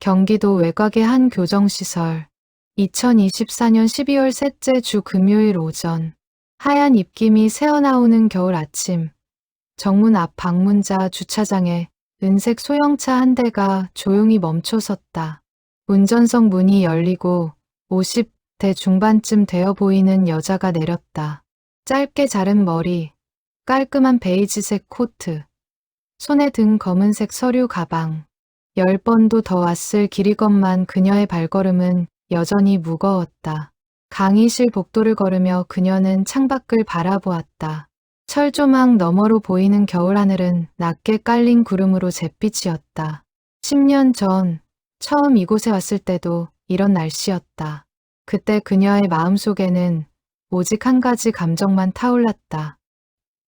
경기도 외곽의 한 교정시설. 2024년 12월 셋째 주 금요일 오전. 하얀 입김이 새어나오는 겨울 아침. 정문 앞 방문자 주차장에 은색 소형차 한 대가 조용히 멈춰 섰다. 운전석 문이 열리고 50대 중반쯤 되어 보이는 여자가 내렸다. 짧게 자른 머리, 깔끔한 베이지색 코트, 손에 든 검은색 서류 가방. 10번도 더 왔을 길이건만 그녀의 발걸음은 여전히 무거웠다. 강의실 복도를 걸으며 그녀는 창밖을 바라보았다. 철조망 너머로 보이는 겨울하늘은 낮게 깔린 구름으로 잿빛이었다. 10년 전 처음 이곳에 왔을 때도 이런 날씨였다. 그때 그녀의 마음속에는 오직 한 가지 감정만 타올랐다.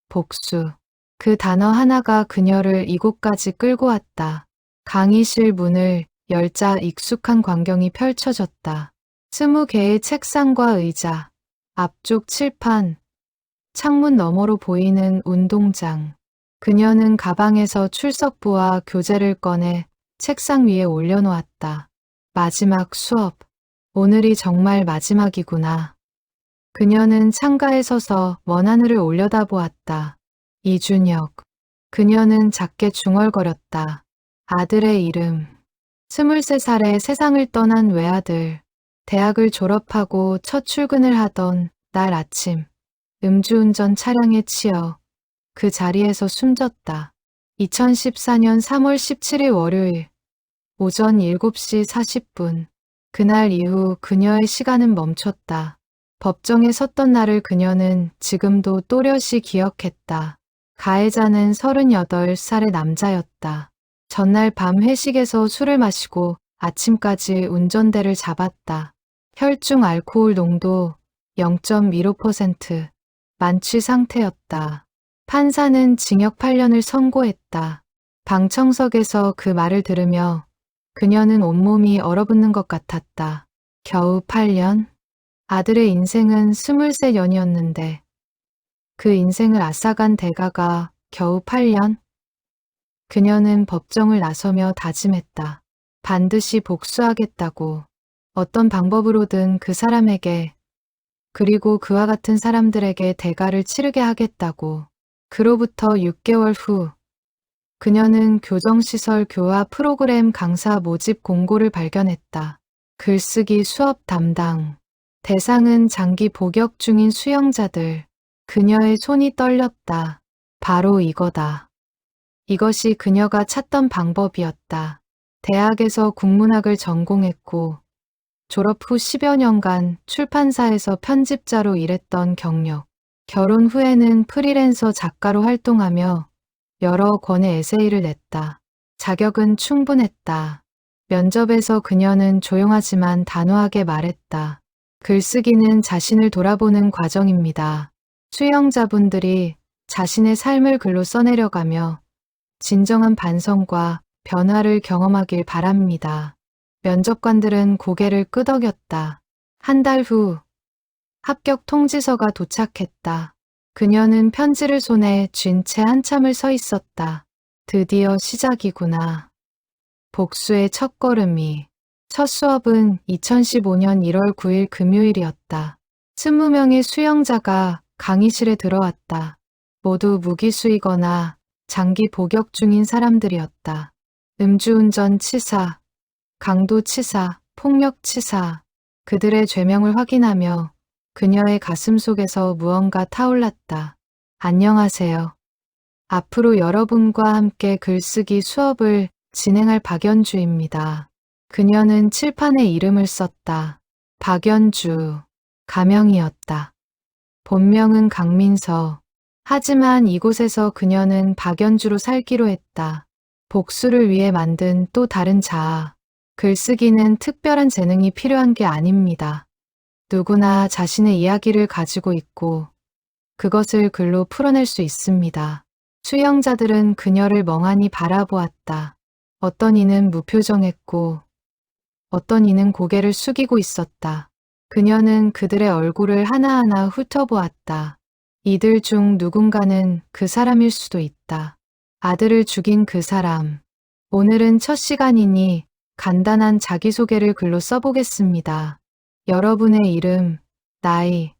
복수. 그 단어 하나가 그녀를 이곳까지 끌고 왔다. 강의실 문을 열자 익숙한 광경이 펼쳐졌다. 20개의 책상과 의자, 앞쪽 칠판, 창문 너머로 보이는 운동장. 그녀는 가방에서 출석부와 교재를 꺼내 책상 위에 올려놓았다. 마지막 수업. 오늘이 정말 마지막이구나. 그녀는 창가에 서서 먼 하늘을 올려다보았다. 이준혁. 그녀는 작게 중얼거렸다. 아들의 이름. 23살에 세상을 떠난 외아들. 대학을 졸업하고 첫 출근을 하던 날 아침. 음주운전 차량에 치여 그 자리에서 숨졌다. 2014년 3월 17일 월요일 오전 7시 40분. 그날 이후 그녀의 시간은 멈췄다. 법정에 섰던 날을 그녀는 지금도 또렷이 기억했다. 가해자는 38살의 남자였다. 전날 밤 회식에서 술을 마시고 아침까지 운전대를 잡았다. 혈중 알코올 농도 0.15%, 만취 상태였다. 판사는 징역 8년을 선고했다. 방청석에서 그 말을 들으며 그녀는 온몸이 얼어붙는 것 같았다. 겨우 8년? 아들의 인생은 23년이었는데 그 인생을 앗아간 대가가 겨우 8년? 그녀는 법정을 나서며 다짐했다. 반드시 복수하겠다고. 어떤 방법으로든 그 사람에게 그리고 그와 같은 사람들에게 대가를 치르게 하겠다고. 그로부터 6개월 후 그녀는 교정시설 교화 프로그램 강사 모집 공고를 발견했다. 글쓰기 수업 담당. 대상은 장기 복역 중인 수용자들. 그녀의 손이 떨렸다. 바로 이거다. 이것이 그녀가 찾던 방법이었다. 대학에서 국문학을 전공했고 졸업 후 10여 년간 출판사에서 편집자로 일했던 경력. 결혼 후에는 프리랜서 작가로 활동하며 여러 권의 에세이를 냈다. 자격은 충분했다. 면접에서 그녀는 조용하지만 단호하게 말했다. 글쓰기는 자신을 돌아보는 과정입니다. 수용자분들이 자신의 삶을 글로 써내려가며 진정한 반성과 변화를 경험하길 바랍니다. 면접관들은 고개를 끄덕였다. 한 달 후 합격 통지서가 도착했다. 그녀는 편지를 손에 쥔 채 한참을 서 있었다. 드디어 시작이구나. 복수의 첫걸음이. 첫 수업은 2015년 1월 9일 금요일이었다. 20명의 수용자가 강의실에 들어왔다. 모두 무기수이거나 장기 복역 중인 사람들이었다. 음주운전 치사, 강도치사, 폭력치사. 그들의 죄명을 확인하며 그녀의 가슴 속에서 무언가 타올랐다. 안녕하세요. 앞으로 여러분과 함께 글쓰기 수업을 진행할 박연주입니다. 그녀는 칠판에 이름을 썼다. 박연주. 가명이었다. 본명은 강민서. 하지만 이곳에서 그녀는 박연주로 살기로 했다. 복수를 위해 만든 또 다른 자아. 글쓰기는 특별한 재능이 필요한 게 아닙니다. 누구나 자신의 이야기를 가지고 있고 그것을 글로 풀어낼 수 있습니다. 수용자들은 그녀를 멍하니 바라보았다. 어떤 이는 무표정했고 어떤 이는 고개를 숙이고 있었다. 그녀는 그들의 얼굴을 하나하나 훑어보았다. 이들 중 누군가는 그 사람일 수도 있다. 아들을 죽인 그 사람. 오늘은 첫 시간이니 간단한 자기소개를 글로 써보겠습니다. 여러분의 이름, 나이,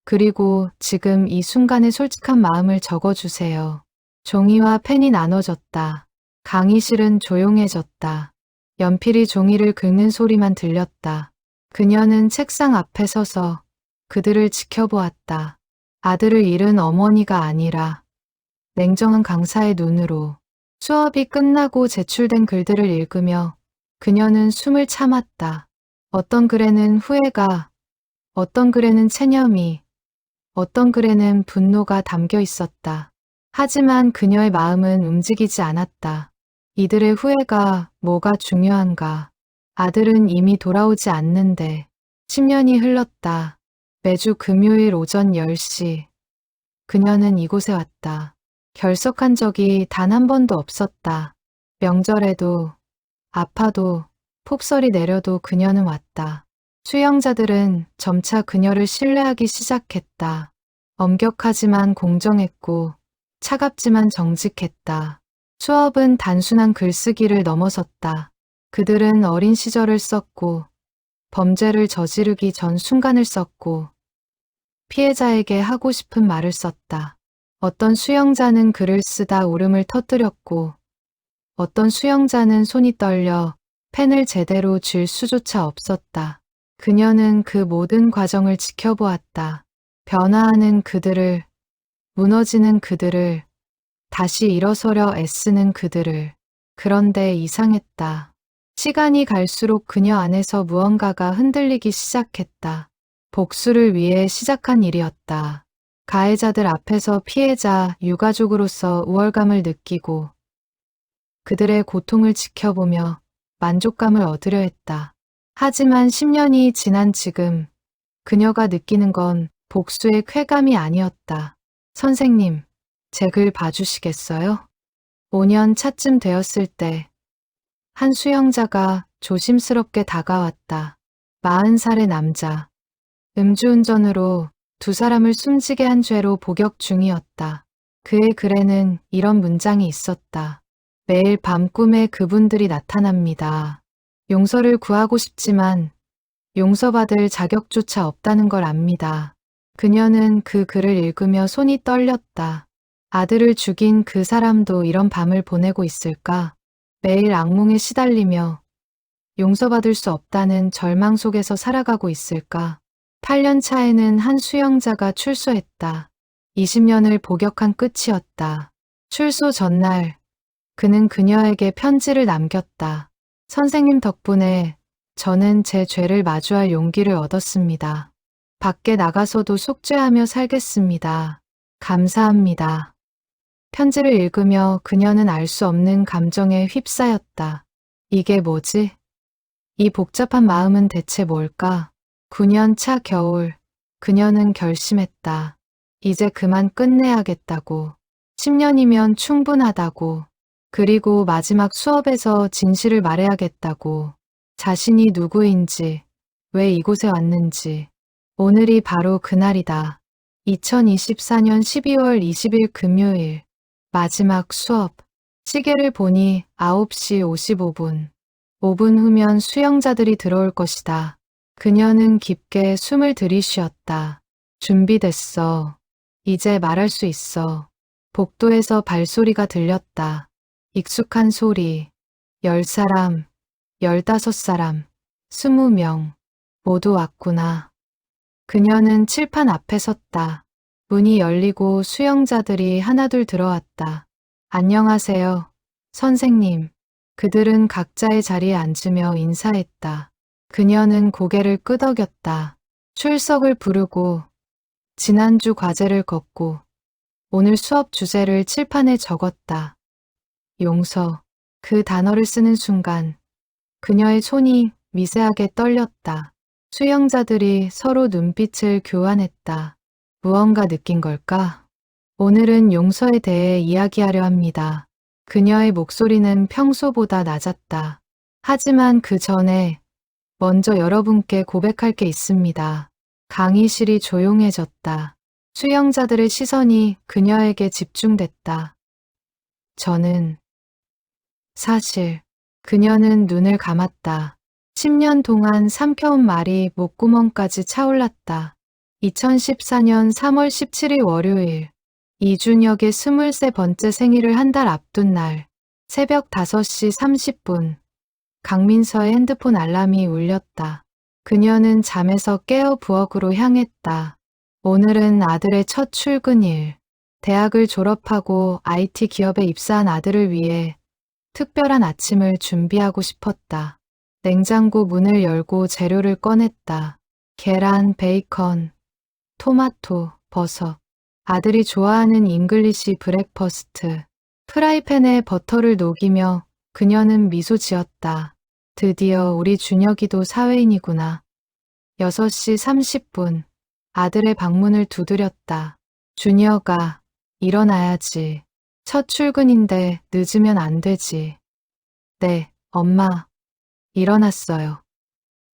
그리고 지금 이 순간의 솔직한 마음을 적어주세요. 종이와 펜이 나눠졌다. 강의실은 조용해졌다. 연필이 종이를 긁는 소리만 들렸다. 그녀는 책상 앞에 서서 그들을 지켜보았다. 아들을 잃은 어머니가 아니라 냉정한 강사의 눈으로. 수업이 끝나고 제출된 글들을 읽으며 그녀는 숨을 참았다. 어떤 글에는 후회가, 어떤 글에는 체념이, 어떤 글에는 분노가 담겨 있었다. 하지만 그녀의 마음은 움직이지 않았다. 이들의 후회가 뭐가 중요한가? 아들은 이미 돌아오지 않는데 10년이 흘렀다. 매주 금요일 오전 10시. 그녀는 이곳에 왔다. 결석한 적이 단 한 번도 없었다. 명절에도, 아파도, 폭설이 내려도 그녀는 왔다. 수영자들은 점차 그녀를 신뢰하기 시작했다. 엄격하지만 공정했고, 차갑지만 정직했다. 수업은 단순한 글쓰기를 넘어섰다. 그들은 어린 시절을 썼고, 범죄를 저지르기 전 순간을 썼고, 피해자에게 하고 싶은 말을 썼다. 어떤 수영자는 글을 쓰다 울음을 터뜨렸고, 어떤 수영자는 손이 떨려 펜을 제대로 쥘 수조차 없었다. 그녀는 그 모든 과정을 지켜보았다. 변화하는 그들을, 무너지는 그들을, 다시 일어서려 애쓰는 그들을. 그런데 이상했다. 시간이 갈수록 그녀 안에서 무언가가 흔들리기 시작했다. 복수를 위해 시작한 일이었다. 가해자들 앞에서 피해자, 유가족으로서 우월감을 느끼고 그들의 고통을 지켜보며 만족감을 얻으려 했다. 하지만 10년이 지난 지금 그녀가 느끼는 건 복수의 쾌감이 아니었다. 선생님, 제 글 봐주시겠어요? 5년 차쯤 되었을 때 한 수영자가 조심스럽게 다가왔다. 40살의 남자. 음주운전으로 두 사람을 숨지게 한 죄로 복역 중이었다. 그의 글에는 이런 문장이 있었다. 매일 밤 꿈에 그분들이 나타납니다. 용서를 구하고 싶지만 용서받을 자격조차 없다는 걸 압니다. 그녀는 그 글을 읽으며 손이 떨렸다. 아들을 죽인 그 사람도 이런 밤을 보내고 있을까? 매일 악몽에 시달리며 용서받을 수 없다는 절망 속에서 살아가고 있을까? 8년 차에는 한 수영자가 출소했다. 20년을 복역한 끝이었다. 출소 전날 그는 그녀에게 편지를 남겼다. 선생님 덕분에 저는 제 죄를 마주할 용기를 얻었습니다. 밖에 나가서도 속죄하며 살겠습니다. 감사합니다. 편지를 읽으며 그녀는 알 수 없는 감정에 휩싸였다. 이게 뭐지? 이 복잡한 마음은 대체 뭘까? 9년 차 겨울, 그녀는 결심했다. 이제 그만 끝내야겠다고. 10년이면 충분하다고. 그리고 마지막 수업에서 진실을 말해야겠다고. 자신이 누구인지, 왜 이곳에 왔는지. 오늘이 바로 그날이다. 2024년 12월 20일 금요일. 마지막 수업. 시계를 보니 9시 55분. 5분 후면 수영자들이 들어올 것이다. 그녀는 깊게 숨을 들이쉬었다. 준비됐어. 이제 말할 수 있어. 복도에서 발소리가 들렸다. 익숙한 소리. 10사람, 15사람, 20명. 모두 왔구나. 그녀는 칠판 앞에 섰다. 문이 열리고 수영자들이 하나둘 들어왔다. 안녕하세요, 선생님. 그들은 각자의 자리에 앉으며 인사했다. 그녀는 고개를 끄덕였다. 출석을 부르고 지난주 과제를 걷고 오늘 수업 주제를 칠판에 적었다. 용서. 그 단어를 쓰는 순간 그녀의 손이 미세하게 떨렸다. 수영자들이 서로 눈빛을 교환했다. 무언가 느낀 걸까? 오늘은 용서에 대해 이야기하려 합니다. 그녀의 목소리는 평소보다 낮았다. 하지만 그 전에 먼저 여러분께 고백할 게 있습니다. 강의실이 조용해졌다. 수영자들의 시선이 그녀에게 집중됐다. 저는 사실 그녀는 눈을 감았다. 10년 동안 삼켜온 말이 목구멍까지 차올랐다. 2014년 3월 17일 월요일, 이준혁의 23번째 생일을 한 달 앞둔 날, 새벽 5시 30분, 강민서의 핸드폰 알람이 울렸다. 그녀는 잠에서 깨어 부엌으로 향했다. 오늘은 아들의 첫 출근일. 대학을 졸업하고 IT 기업에 입사한 아들을 위해 특별한 아침을 준비하고 싶었다. 냉장고 문을 열고 재료를 꺼냈다. 계란, 베이컨, 토마토, 버섯. 아들이 좋아하는 잉글리시 브렉퍼스트. 프라이팬에 버터를 녹이며 그녀는 미소 지었다. 드디어 우리 준혁이도 사회인이구나. 6시 30분. 아들의 방문을 두드렸다. 준혁아, 일어나야지. 첫 출근인데 늦으면 안 되지. 네, 엄마. 일어났어요.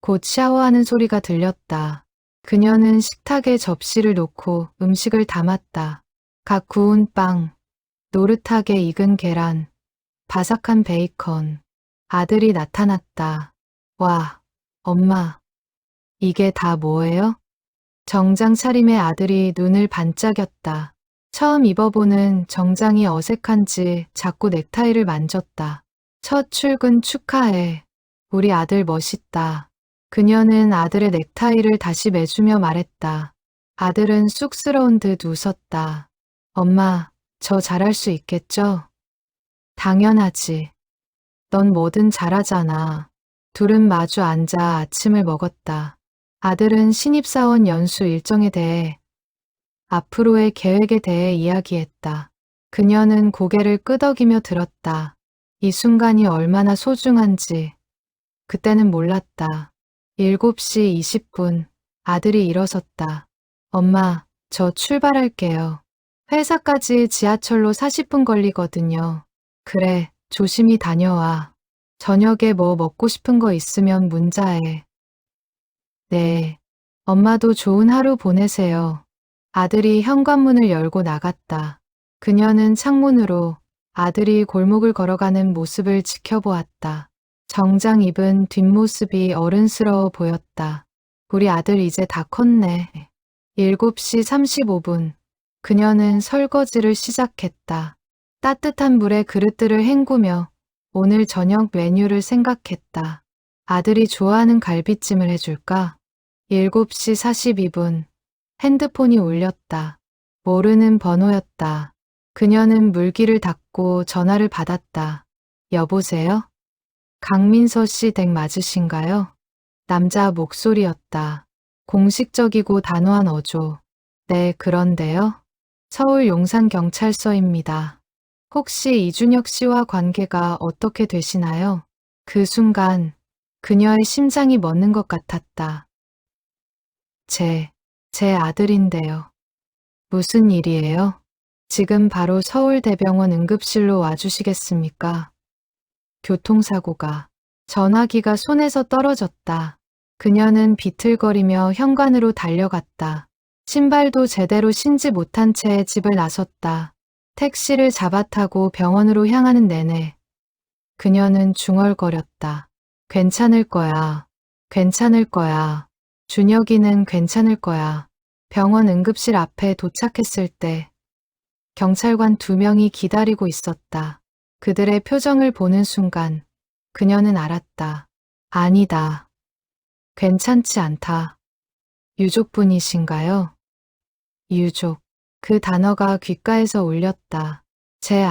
곧 샤워하는 소리가 들렸다. 그녀는 식탁에 접시를 놓고 음식을 담았다. 각 구운 빵, 노릇하게 익은 계란, 바삭한 베이컨. 아들이 나타났다. 와, 엄마. 이게 다 뭐예요? 정장 차림의 아들이 눈을 반짝였다. 처음 입어보는 정장이 어색한지 자꾸 넥타이를 만졌다. 첫 출근 축하해. 우리 아들 멋있다. 그녀는 아들의 넥타이를 다시 매주며 말했다. 아들은 쑥스러운 듯 웃었다. 엄마, 저 잘할 수 있겠죠? 당연하지. 넌 뭐든 잘하잖아. 둘은 마주 앉아 아침을 먹었다. 아들은 신입사원 연수 일정에 대해, 앞으로의 계획에 대해 이야기했다. 그녀는 고개를 끄덕이며 들었다. 이 순간이 얼마나 소중한지 그때는 몰랐다. 7시 20분 아들이 일어섰다. 엄마, 저 출발할게요. 회사까지 지하철로 40분 걸리거든요. 그래, 조심히 다녀와. 저녁에 뭐 먹고 싶은 거 있으면 문자해. 네, 엄마도 좋은 하루 보내세요. 아들이 현관문을 열고 나갔다. 그녀는 창문으로 아들이 골목을 걸어가는 모습을 지켜보았다. 정장 입은 뒷모습이 어른스러워 보였다. 우리 아들 이제 다 컸네. 7시 35분. 그녀는 설거지를 시작했다. 따뜻한 물에 그릇들을 헹구며 오늘 저녁 메뉴를 생각했다. 아들이 좋아하는 갈비찜을 해줄까? 7시 42분. 핸드폰이 울렸다. 모르는 번호였다. 그녀는 물기를 닦고 전화를 받았다. 여보세요? 강민서 씨 댁 맞으신가요? 남자 목소리였다. 공식적이고 단호한 어조. 네, 그런데요. 서울 용산경찰서입니다. 혹시 이준혁 씨와 관계가 어떻게 되시나요? 그 순간 그녀의 심장이 멎는 것 같았다. 제 아들인데요. 무슨 일이에요? 지금 바로 서울대병원 응급실로 와주시겠습니까? 교통사고가. 전화기가 손에서 떨어졌다. 그녀는 비틀거리며 현관으로 달려갔다. 신발도 제대로 신지 못한 채 집을 나섰다. 택시를 잡아타고 병원으로 향하는 내내 그녀는 중얼거렸다. 괜찮을 거야. 괜찮을 거야. 준혁이는 괜찮을 거야. 병원 응급실 앞에 도착했을 때 경찰관 2명이 기다리고 있었다. 그들의 표정을 보는 순간 그녀는 알았다. 아니다. 괜찮지 않다. 유족분이신가요? 유족. 그 단어가 귓가에서 울렸다. 제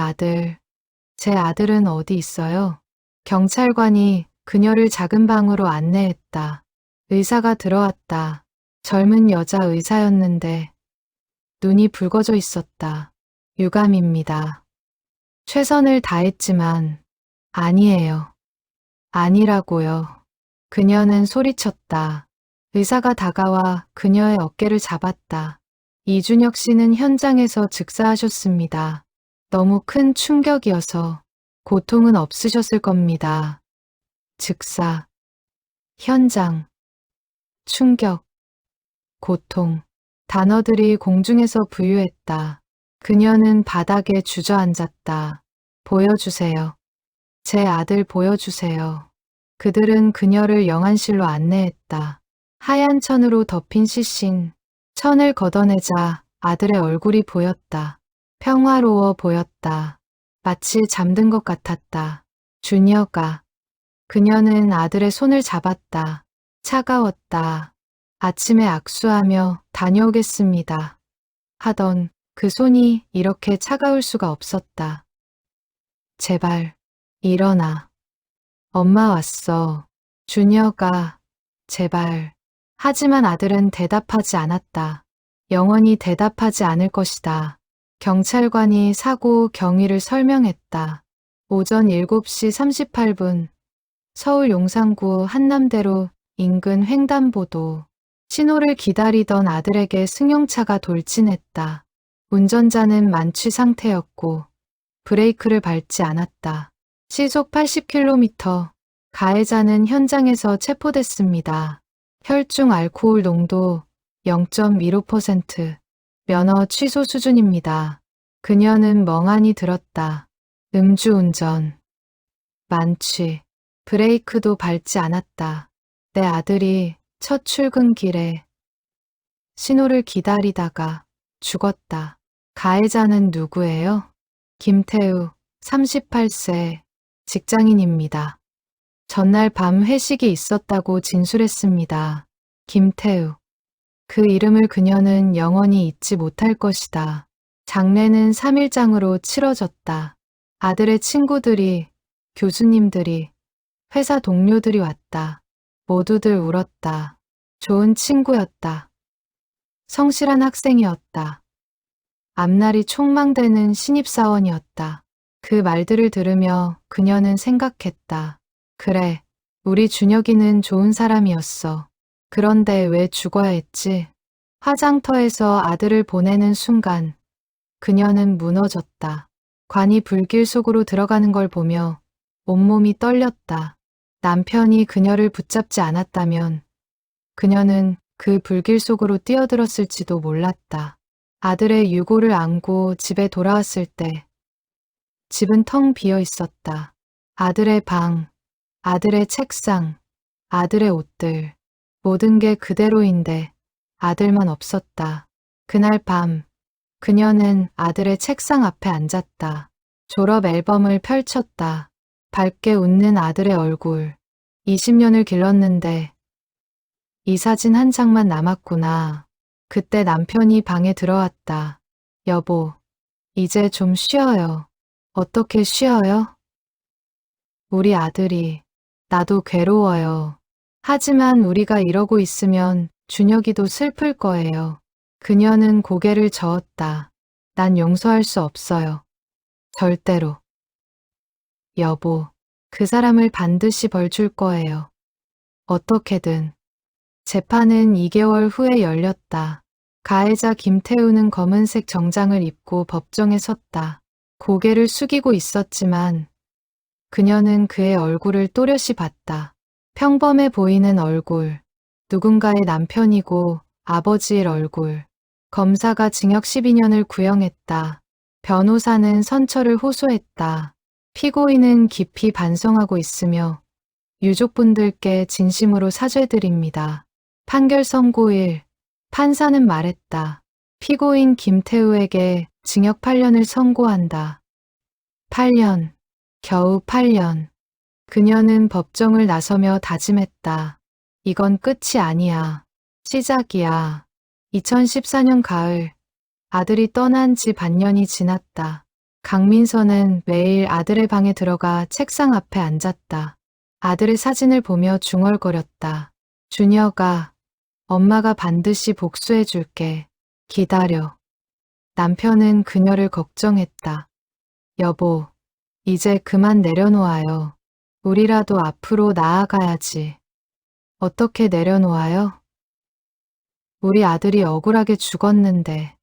아들은 어디 있어요? 경찰관이 그녀를 작은 방으로 안내했다. 의사가 들어왔다. 젊은 여자 의사였는데 눈이 붉어져 있었다. 유감입니다. 최선을 다했지만 아니에요. 아니라고요. 그녀는 소리쳤다. 의사가 다가와 그녀의 어깨를 잡았다. 이준혁 씨는 현장에서 즉사하셨습니다. 너무 큰 충격이어서 고통은 없으셨을 겁니다. 즉사, 현장, 충격, 고통. 단어들이 공중에서 부유했다. 그녀는 바닥에 주저앉았다. 보여주세요. 제 아들 보여주세요. 그들은 그녀를 영안실로 안내했다. 하얀 천으로 덮인 시신. 천을 걷어내자 아들의 얼굴이 보였다. 평화로워 보였다. 마치 잠든 것 같았다. 주니어가. 그녀는 아들의 손을 잡았다. 차가웠다. 아침에 악수하며 다녀오겠습니다. 하던 그 손이 이렇게 차가울 수가 없었다. 제발, 일어나. 엄마 왔어. 주니어가, 제발. 하지만 아들은 대답하지 않았다. 영원히 대답하지 않을 것이다. 경찰관이 사고 경위를 설명했다. 오전 7시 38분, 서울 용산구 한남대로 인근 횡단보도. 신호를 기다리던 아들에게 승용차가 돌진했다. 운전자는 만취 상태였고 브레이크를 밟지 않았다. 시속 80km. 가해자는 현장에서 체포됐습니다. 혈중 알코올 농도 0.15%. 면허 취소 수준입니다. 그녀는 멍하니 들었다. 음주운전. 만취. 브레이크도 밟지 않았다. 내 아들이 첫 출근길에 신호를 기다리다가 죽었다. 가해자는 누구예요? 김태우, 38세, 직장인입니다. 전날 밤 회식이 있었다고 진술했습니다. 김태우. 그 이름을 그녀는 영원히 잊지 못할 것이다. 장례는 3일장으로 치러졌다. 아들의 친구들이, 교수님들이, 회사 동료들이 왔다. 모두들 울었다. 좋은 친구였다. 성실한 학생이었다. 앞날이 촉망되는 신입사원이었다. 그 말들을 들으며 그녀는 생각했다. 그래, 우리 준혁이는 좋은 사람이었어. 그런데 왜 죽어야 했지? 화장터에서 아들을 보내는 순간 그녀는 무너졌다. 관이 불길 속으로 들어가는 걸 보며 온몸이 떨렸다. 남편이 그녀를 붙잡지 않았다면 그녀는 그 불길 속으로 뛰어들었을지도 몰랐다. 아들의 유고를 안고 집에 돌아왔을 때 집은 텅 비어 있었다. 아들의 방, 아들의 책상, 아들의 옷들, 모든 게 그대로인데 아들만 없었다. 그날 밤 그녀는 아들의 책상 앞에 앉았다. 졸업 앨범을 펼쳤다. 밝게 웃는 아들의 얼굴. 20년을 길렀는데 이 사진 한 장만 남았구나. 그때 남편이 방에 들어왔다. 여보, 이제 좀 쉬어요. 어떻게 쉬어요? 우리 아들이, 나도 괴로워요. 하지만 우리가 이러고 있으면 준혁이도 슬플 거예요. 그녀는 고개를 저었다. 난 용서할 수 없어요. 절대로. 여보, 그 사람을 반드시 벌 줄 거예요. 어떻게든. 재판은 2개월 후에 열렸다. 가해자 김태우는 검은색 정장을 입고 법정에 섰다. 고개를 숙이고 있었지만 그녀는 그의 얼굴을 또렷이 봤다. 평범해 보이는 얼굴, 누군가의 남편이고 아버지의 얼굴. 검사가 징역 12년을 구형했다. 변호사는 선처를 호소했다. 피고인은 깊이 반성하고 있으며 유족분들께 진심으로 사죄드립니다. 판결 선고일, 판사는 말했다. 피고인 김태우에게 징역 8년을 선고한다. 8년, 겨우 8년. 그녀는 법정을 나서며 다짐했다. 이건 끝이 아니야. 시작이야. 2014년 가을, 아들이 떠난 지 반년이 지났다. 강민서는 매일 아들의 방에 들어가 책상 앞에 앉았다. 아들의 사진을 보며 중얼거렸다. 준혁아, 엄마가 반드시 복수해 줄게. 기다려. 남편은 그녀를 걱정했다. 여보, 이제 그만 내려놓아요. 우리라도 앞으로 나아가야지. 어떻게 내려놓아요? 우리 아들이 억울하게 죽었는데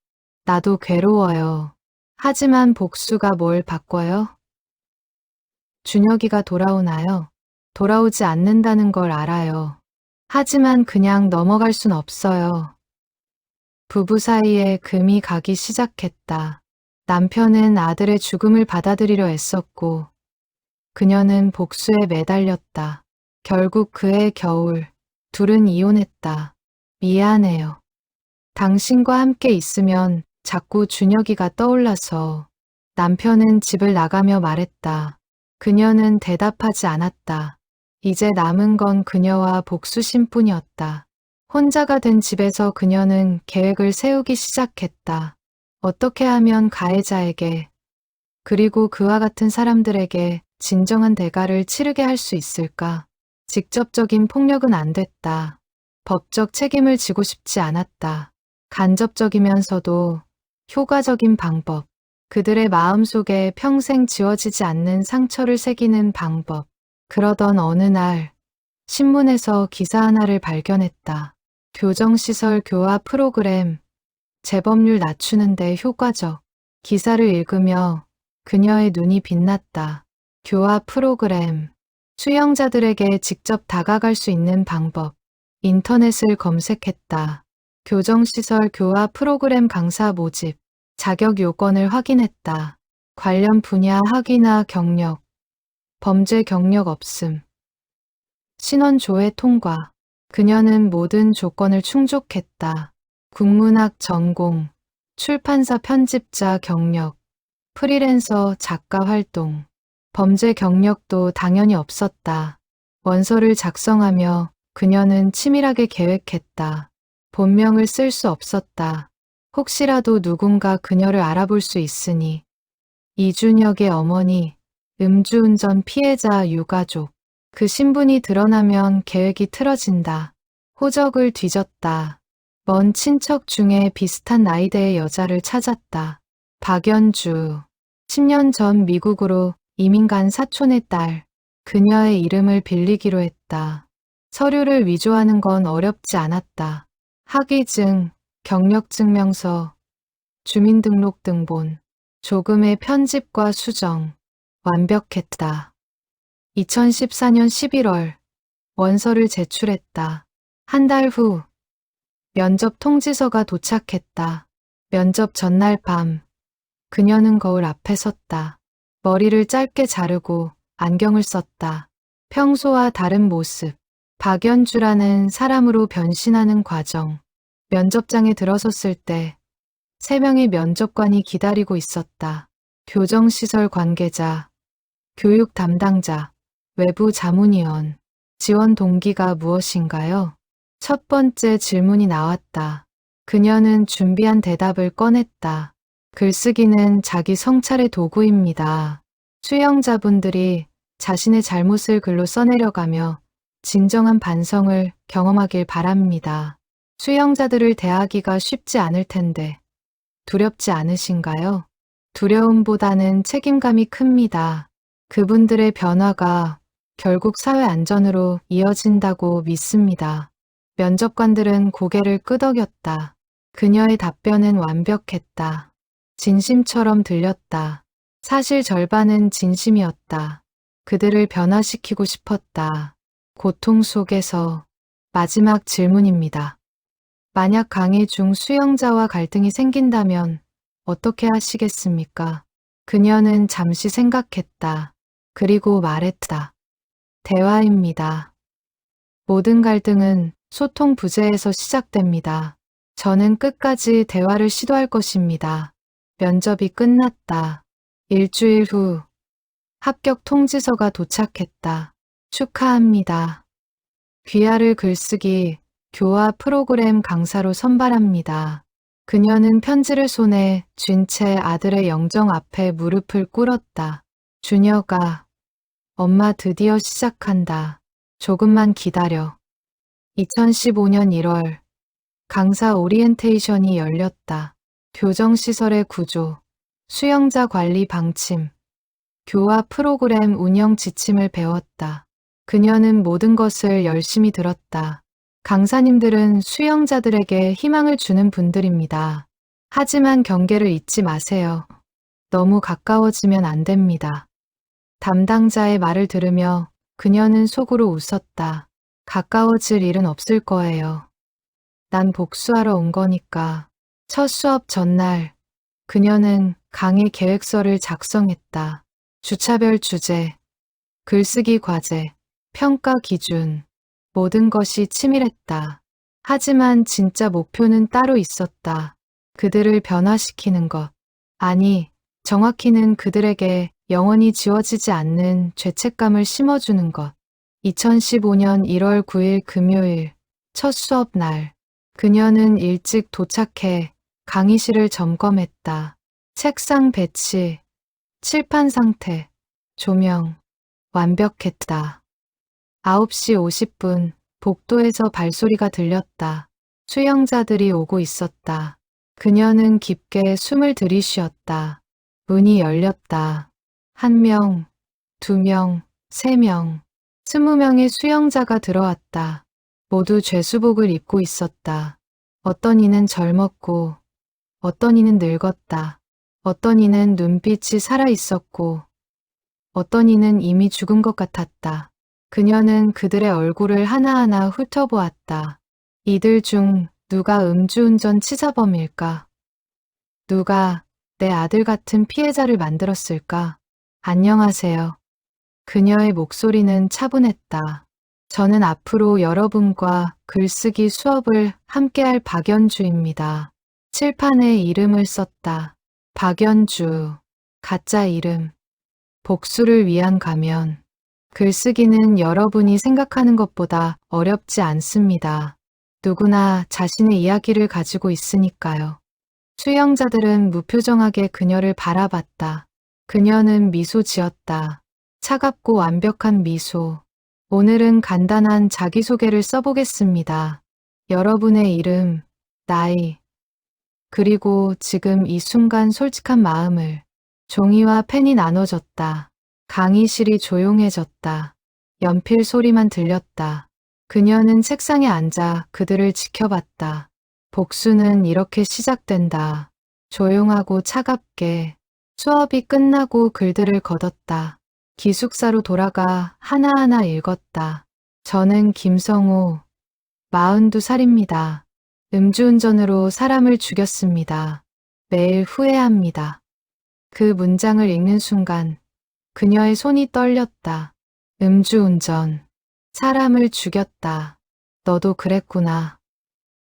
나도 괴로워요. 하지만 복수가 뭘 바꿔요? 준혁이가 돌아오나요? 돌아오지 않는다는 걸 알아요. 하지만 그냥 넘어갈 순 없어요. 부부 사이에 금이 가기 시작했다. 남편은 아들의 죽음을 받아들이려 애썼고 그녀는 복수에 매달렸다. 결국 그해 겨울, 둘은 이혼했다. 미안해요. 당신과 함께 있으면 자꾸 준혁이가 떠올라서. 남편은 집을 나가며 말했다. 그녀는 대답하지 않았다. 이제 남은 건 그녀와 복수심뿐이었다. 혼자가 된 집에서 그녀는 계획을 세우기 시작했다. 어떻게 하면 가해자에게, 그리고 그와 같은 사람들에게 진정한 대가를 치르게 할 수 있을까? 직접적인 폭력은 안 됐다. 법적 책임을 지고 싶지 않았다. 간접적이면서도 효과적인 방법. 그들의 마음속에 평생 지워지지 않는 상처를 새기는 방법. 그러던 어느 날 신문에서 기사 하나를 발견했다. 교정시설 교화 프로그램, 재범률 낮추는데 효과적. 기사를 읽으며 그녀의 눈이 빛났다. 교화 프로그램, 수용자들에게 직접 다가갈 수 있는 방법. 인터넷을 검색했다. 교정시설 교화 프로그램 강사 모집, 자격 요건을 확인했다. 관련 분야 학위나 경력, 범죄 경력 없음. 신원 조회 통과. 그녀는 모든 조건을 충족했다. 국문학 전공, 출판사 편집자 경력, 프리랜서 작가 활동, 범죄 경력도 당연히 없었다. 원서를 작성하며 그녀는 치밀하게 계획했다. 본명을 쓸 수 없었다. 혹시라도 누군가 그녀를 알아볼 수 있으니. 이준혁의 어머니, 음주운전 피해자 유가족. 그 신분이 드러나면 계획이 틀어진다. 호적을 뒤졌다. 먼 친척 중에 비슷한 나이대의 여자를 찾았다. 박연주. 10년 전 미국으로 이민 간 사촌의 딸. 그녀의 이름을 빌리기로 했다. 서류를 위조하는 건 어렵지 않았다. 학위증, 경력증명서, 주민등록등본, 조금의 편집과 수정. 완벽했다. 2014년 11월 원서를 제출했다. 한 달 후 면접 통지서가 도착했다. 면접 전날 밤 그녀는 거울 앞에 섰다. 머리를 짧게 자르고 안경을 썼다. 평소와 다른 모습. 박연주라는 사람으로 변신하는 과정. 면접장에 들어섰을 때 3명의 면접관이 기다리고 있었다. 교정시설 관계자, 교육 담당자, 외부 자문위원. 지원 동기가 무엇인가요? 첫 번째 질문이 나왔다. 그녀는 준비한 대답을 꺼냈다. 글쓰기는 자기 성찰의 도구입니다. 수용자분들이 자신의 잘못을 글로 써내려가며 진정한 반성을 경험하길 바랍니다. 수용자들을 대하기가 쉽지 않을 텐데 두렵지 않으신가요? 두려움보다는 책임감이 큽니다. 그분들의 변화가 결국 사회 안전으로 이어진다고 믿습니다. 면접관들은 고개를 끄덕였다. 그녀의 답변은 완벽했다. 진심처럼 들렸다. 사실 절반은 진심이었다. 그들을 변화시키고 싶었다. 고통 속에서 마지막 질문입니다. 만약 강의 중 수용자와 갈등이 생긴다면 어떻게 하시겠습니까? 그녀는 잠시 생각했다. 그리고 말했다. 대화입니다. 모든 갈등은 소통 부재에서 시작됩니다. 저는 끝까지 대화를 시도할 것입니다. 면접이 끝났다. 일주일 후 합격 통지서가 도착했다. 축하합니다. 귀하를 글쓰기 교화 프로그램 강사로 선발합니다. 그녀는 편지를 손에 쥔 채 아들의 영정 앞에 무릎을 꿇었다. 준혁아, 엄마 드디어 시작한다. 조금만 기다려. 2015년 1월 강사 오리엔테이션이 열렸다. 교정시설의 구조, 수용자 관리 방침, 교화 프로그램 운영 지침을 배웠다. 그녀는 모든 것을 열심히 들었다. 강사님들은 수용자들에게 희망을 주는 분들입니다. 하지만 경계를 잊지 마세요. 너무 가까워지면 안 됩니다. 담당자의 말을 들으며 그녀는 속으로 웃었다. 가까워질 일은 없을 거예요. 난 복수하러 온 거니까. 첫 수업 전날 그녀는 강의 계획서를 작성했다. 주차별 주제, 글쓰기 과제, 평가 기준, 모든 것이 치밀했다. 하지만 진짜 목표는 따로 있었다. 그들을 변화시키는 것. 아니, 정확히는 그들에게 영원히 지워지지 않는 죄책감을 심어주는 것. 2015년 1월 9일 금요일, 첫 수업 날. 그녀는 일찍 도착해 강의실을 점검했다. 책상 배치, 칠판 상태, 조명, 완벽했다. 9시 50분, 복도에서 발소리가 들렸다. 수영자들이 오고 있었다. 그녀는 깊게 숨을 들이쉬었다. 문이 열렸다. 1명, 2명, 3명, 20명의 수영자가 들어왔다. 모두 죄수복을 입고 있었다. 어떤 이는 젊었고, 어떤 이는 늙었다. 어떤 이는 눈빛이 살아있었고, 어떤 이는 이미 죽은 것 같았다. 그녀는 그들의 얼굴을 하나하나 훑어보았다. 이들 중 누가 음주운전 치사범일까? 누가 내 아들 같은 피해자를 만들었을까? 안녕하세요. 그녀의 목소리는 차분했다. 저는 앞으로 여러분과 글쓰기 수업을 함께할 박연주입니다. 칠판에 이름을 썼다. 박연주, 가짜 이름, 복수를 위한 가면. 글쓰기는 여러분이 생각하는 것보다 어렵지 않습니다. 누구나 자신의 이야기를 가지고 있으니까요. 수영자들은 무표정하게 그녀를 바라봤다. 그녀는 미소 지었다. 차갑고 완벽한 미소. 오늘은 간단한 자기소개를 써보겠습니다. 여러분의 이름, 나이, 그리고 지금 이 순간 솔직한 마음을. 종이와 펜이 나눠졌다. 강의실이 조용해졌다. 연필 소리만 들렸다. 그녀는 책상에 앉아 그들을 지켜봤다. 복수는 이렇게 시작된다. 조용하고 차갑게. 수업이 끝나고 글들을 걷었다. 기숙사로 돌아가 하나하나 읽었다. 저는 김성호, 42살입니다. 음주운전으로 사람을 죽였습니다. 매일 후회합니다. 그 문장을 읽는 순간 그녀의 손이 떨렸다. 음주운전, 사람을 죽였다. 너도 그랬구나.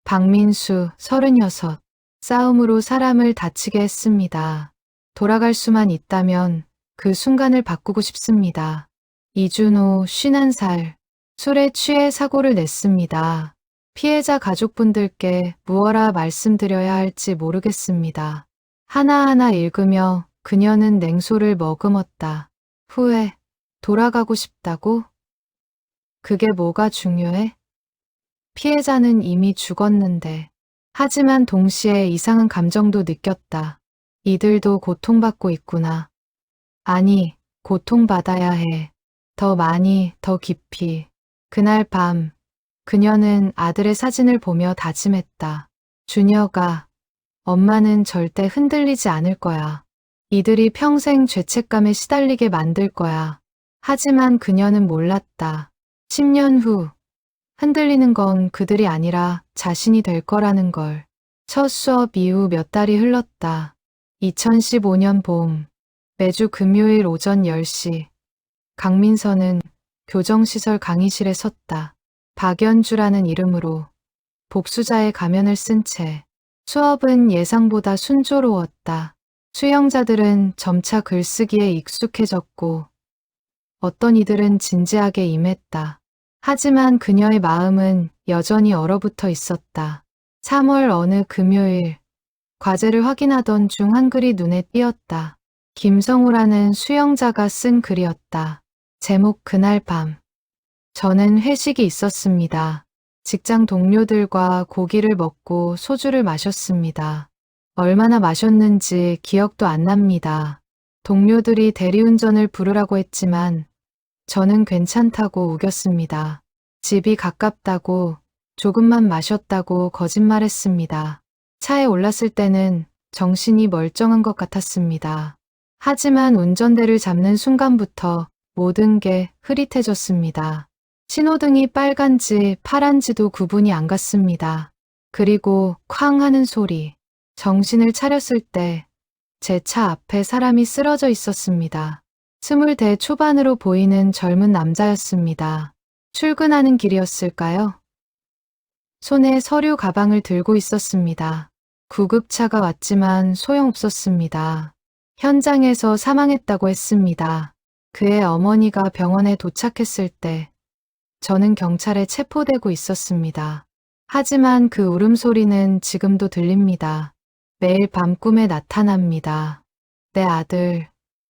박민수, 36, 싸움으로 사람을 다치게 했습니다. 돌아갈 수만 있다면 그 순간을 바꾸고 싶습니다. 이준호, 51살, 술에 취해 사고를 냈습니다. 피해자 가족분들께 무엇라 말씀드려야 할지 모르겠습니다. 하나하나 읽으며 그녀는 냉소를 머금었다. 후회, 돌아가고 싶다고? 그게 뭐가 중요해? 피해자는 이미 죽었는데. 하지만 동시에 이상한 감정도 느꼈다. 이들도 고통받고 있구나. 아니, 고통받아야 해. 더 많이, 더 깊이. 그날 밤, 그녀는 아들의 사진을 보며 다짐했다. 준혁아, 엄마는 절대 흔들리지 않을 거야. 이들이 평생 죄책감에 시달리게 만들 거야. 하지만 그녀는 몰랐다. 10년 후, 흔들리는 건 그들이 아니라 자신이 될 거라는 걸. 첫 수업 이후 몇 달이 흘렀다. 2015년 봄, 매주 금요일 오전 10시, 강민서는 교정시설 강의실에 섰다. 박연주라는 이름으로 복수자의 가면을 쓴 채. 수업은 예상보다 순조로웠다. 수영자들은 점차 글쓰기에 익숙해졌고 어떤 이들은 진지하게 임했다. 하지만 그녀의 마음은 여전히 얼어붙어 있었다. 3월 어느 금요일, 과제를 확인하던 중 한 글이 눈에 띄었다. 김성우라는 수영자가 쓴 글이었다. 제목 그날 밤. 저는 회식이 있었습니다. 직장 동료들과 고기를 먹고 소주를 마셨습니다. 얼마나 마셨는지 기억도 안 납니다. 동료들이 대리운전을 부르라고 했지만 저는 괜찮다고 우겼습니다. 집이 가깝다고, 조금만 마셨다고 거짓말했습니다. 차에 올랐을 때는 정신이 멀쩡한 것 같았습니다. 하지만 운전대를 잡는 순간부터 모든 게 흐릿해졌습니다. 신호등이 빨간지 파란지도 구분이 안 갔습니다. 그리고 쾅 하는 소리. 정신을 차렸을 때 제 차 앞에 사람이 쓰러져 있었습니다. 20대 초반으로 보이는 젊은 남자였습니다. 출근하는 길이었을까요? 손에 서류 가방을 들고 있었습니다. 구급차가 왔지만 소용없었습니다. 현장에서 사망했다고 했습니다. 그의 어머니가 병원에 도착했을 때 저는 경찰에 체포되고 있었습니다. 하지만 그 울음소리는 지금도 들립니다. 매일 밤 꿈에 나타납니다. 내 아들,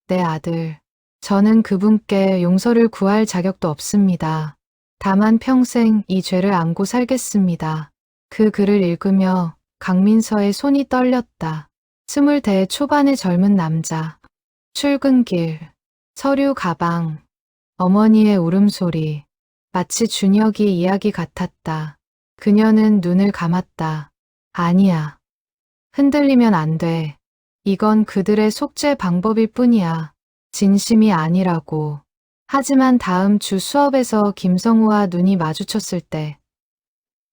내 아들. 저는 그분께 용서를 구할 자격도 없습니다. 다만 평생 이 죄를 안고 살겠습니다. 그 글을 읽으며 강민서의 손이 떨렸다. 20대 초반의 젊은 남자. 출근길. 서류 가방. 어머니의 울음소리. 마치 준혁이 이야기 같았다. 그녀는 눈을 감았다. 아니야. 흔들리면 안 돼. 이건 그들의 속죄 방법일 뿐이야. 진심이 아니라고. 하지만 다음 주 수업에서 김성우와 눈이 마주쳤을 때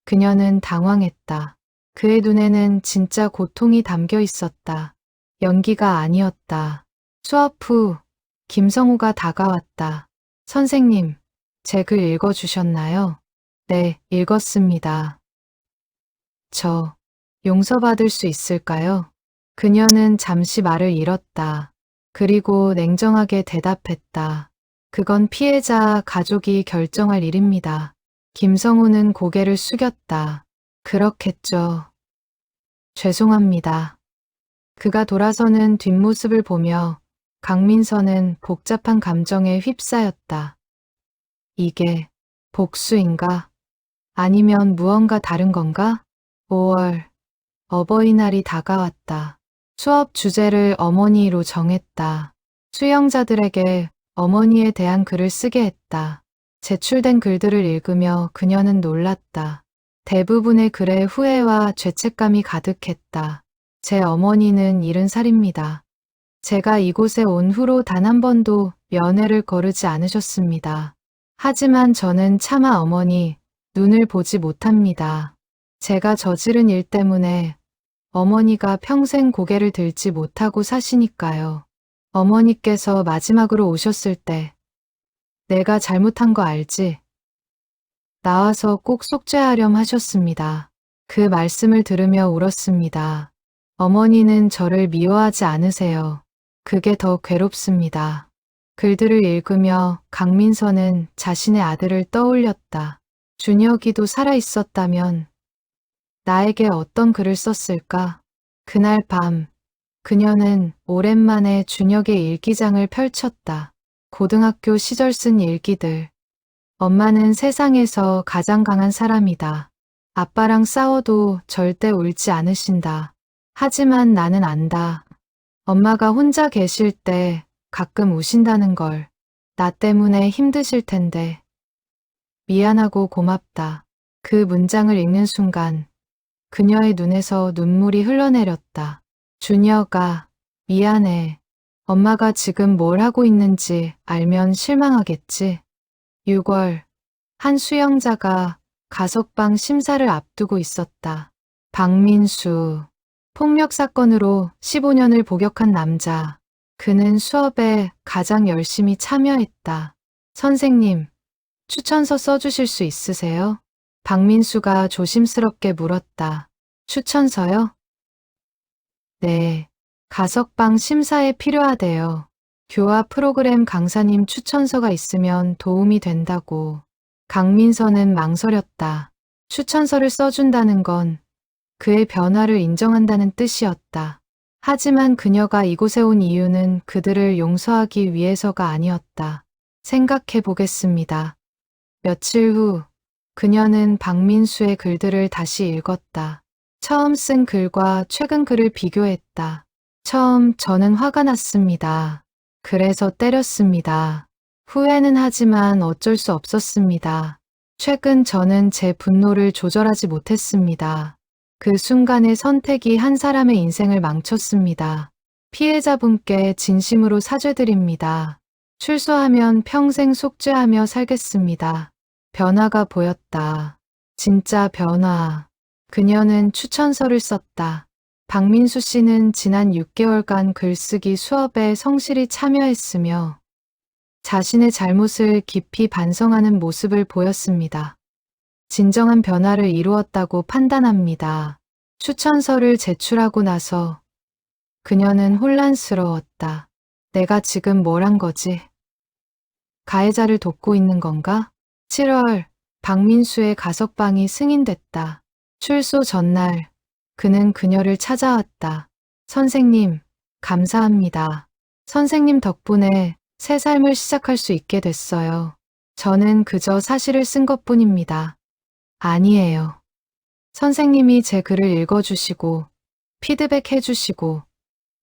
그녀는 당황했다. 그의 눈에는 진짜 고통이 담겨 있었다. 연기가 아니었다. 수업 후 김성우가 다가왔다. 선생님, 제 글 읽어주셨나요? 네, 읽었습니다. 저 용서받을 수 있을까요? 그녀는 잠시 말을 잃었다. 그리고 냉정하게 대답했다. 그건 피해자 가족이 결정할 일입니다. 김성우는 고개를 숙였다. 그렇겠죠. 죄송합니다. 그가 돌아서는 뒷모습을 보며 강민서는 복잡한 감정에 휩싸였다. 이게 복수인가? 아니면 무언가 다른 건가? 5월, 어버이날이 다가왔다. 수업 주제를 어머니로 정했다. 수영자들에게 어머니에 대한 글을 쓰게 했다. 제출된 글들을 읽으며 그녀는 놀랐다. 대부분의 글에 후회와 죄책감이 가득했다. 제 어머니는 70살입니다. 제가 이곳에 온 후로 단 한 번도 면회를 거르지 않으셨습니다. 하지만 저는 차마 어머니 눈을 보지 못합니다. 제가 저지른 일 때문에 어머니가 평생 고개를 들지 못하고 사시니까요. 어머니께서 마지막으로 오셨을 때 내가 잘못한 거 알지? 나와서 꼭 속죄하렴 하셨습니다. 그 말씀을 들으며 울었습니다. 어머니는 저를 미워하지 않으세요. 그게 더 괴롭습니다. 글들을 읽으며 강민서는 자신의 아들을 떠올렸다. 준혁이도 살아있었다면 나에게 어떤 글을 썼을까? 그날 밤 그녀는 오랜만에 준혁의 일기장을 펼쳤다. 고등학교 시절 쓴 일기들. 엄마는 세상에서 가장 강한 사람이다. 아빠랑 싸워도 절대 울지 않으신다. 하지만 나는 안다. 엄마가 혼자 계실 때 가끔 우신다는 걸. 나 때문에 힘드실 텐데. 미안하고 고맙다. 그 문장을 읽는 순간 그녀의 눈에서 눈물이 흘러내렸다. 준혁아, 미안해. 엄마가 지금 뭘 하고 있는지 알면 실망하겠지. 6월, 한 수영자가 가석방 심사를 앞두고 있었다. 박민수, 폭력 사건으로 15년을 복역한 남자. 그는 수업에 가장 열심히 참여했다. 선생님, 추천서 써주실 수 있으세요? 박민수가 조심스럽게 물었다. 추천서요? 네, 가석방 심사에 필요하대요. 교화 프로그램 강사님 추천서가 있으면 도움이 된다고. 강민서는 망설였다. 추천서를 써준다는 건 그의 변화를 인정한다는 뜻이었다. 하지만 그녀가 이곳에 온 이유는 그들을 용서하기 위해서가 아니었다. 생각해 보겠습니다. 며칠 후 그녀는 박민수의 글들을 다시 읽었다. 처음 쓴 글과 최근 글을 비교했다. 처음 저는 화가 났습니다. 그래서 때렸습니다. 후회는 하지만 어쩔 수 없었습니다. 최근 저는 제 분노를 조절하지 못했습니다. 그 순간의 선택이 한 사람의 인생을 망쳤습니다. 피해자분께 진심으로 사죄드립니다. 출소하면 평생 속죄하며 살겠습니다. 변화가 보였다. 진짜 변화. 그녀는 추천서를 썼다. 박민수 씨는 지난 6개월간 글쓰기 수업에 성실히 참여했으며 자신의 잘못을 깊이 반성하는 모습을 보였습니다. 진정한 변화를 이루었다고 판단합니다. 추천서를 제출하고 나서 그녀는 혼란스러웠다. 내가 지금 뭘 한 거지? 가해자를 돕고 있는 건가? 7월, 박민수의 가석방이 승인됐다. 출소 전날, 그는 그녀를 찾아왔다. 선생님, 감사합니다. 선생님 덕분에 새 삶을 시작할 수 있게 됐어요. 저는 그저 사실을 쓴 것뿐입니다. 아니에요. 선생님이 제 글을 읽어주시고, 피드백해주시고,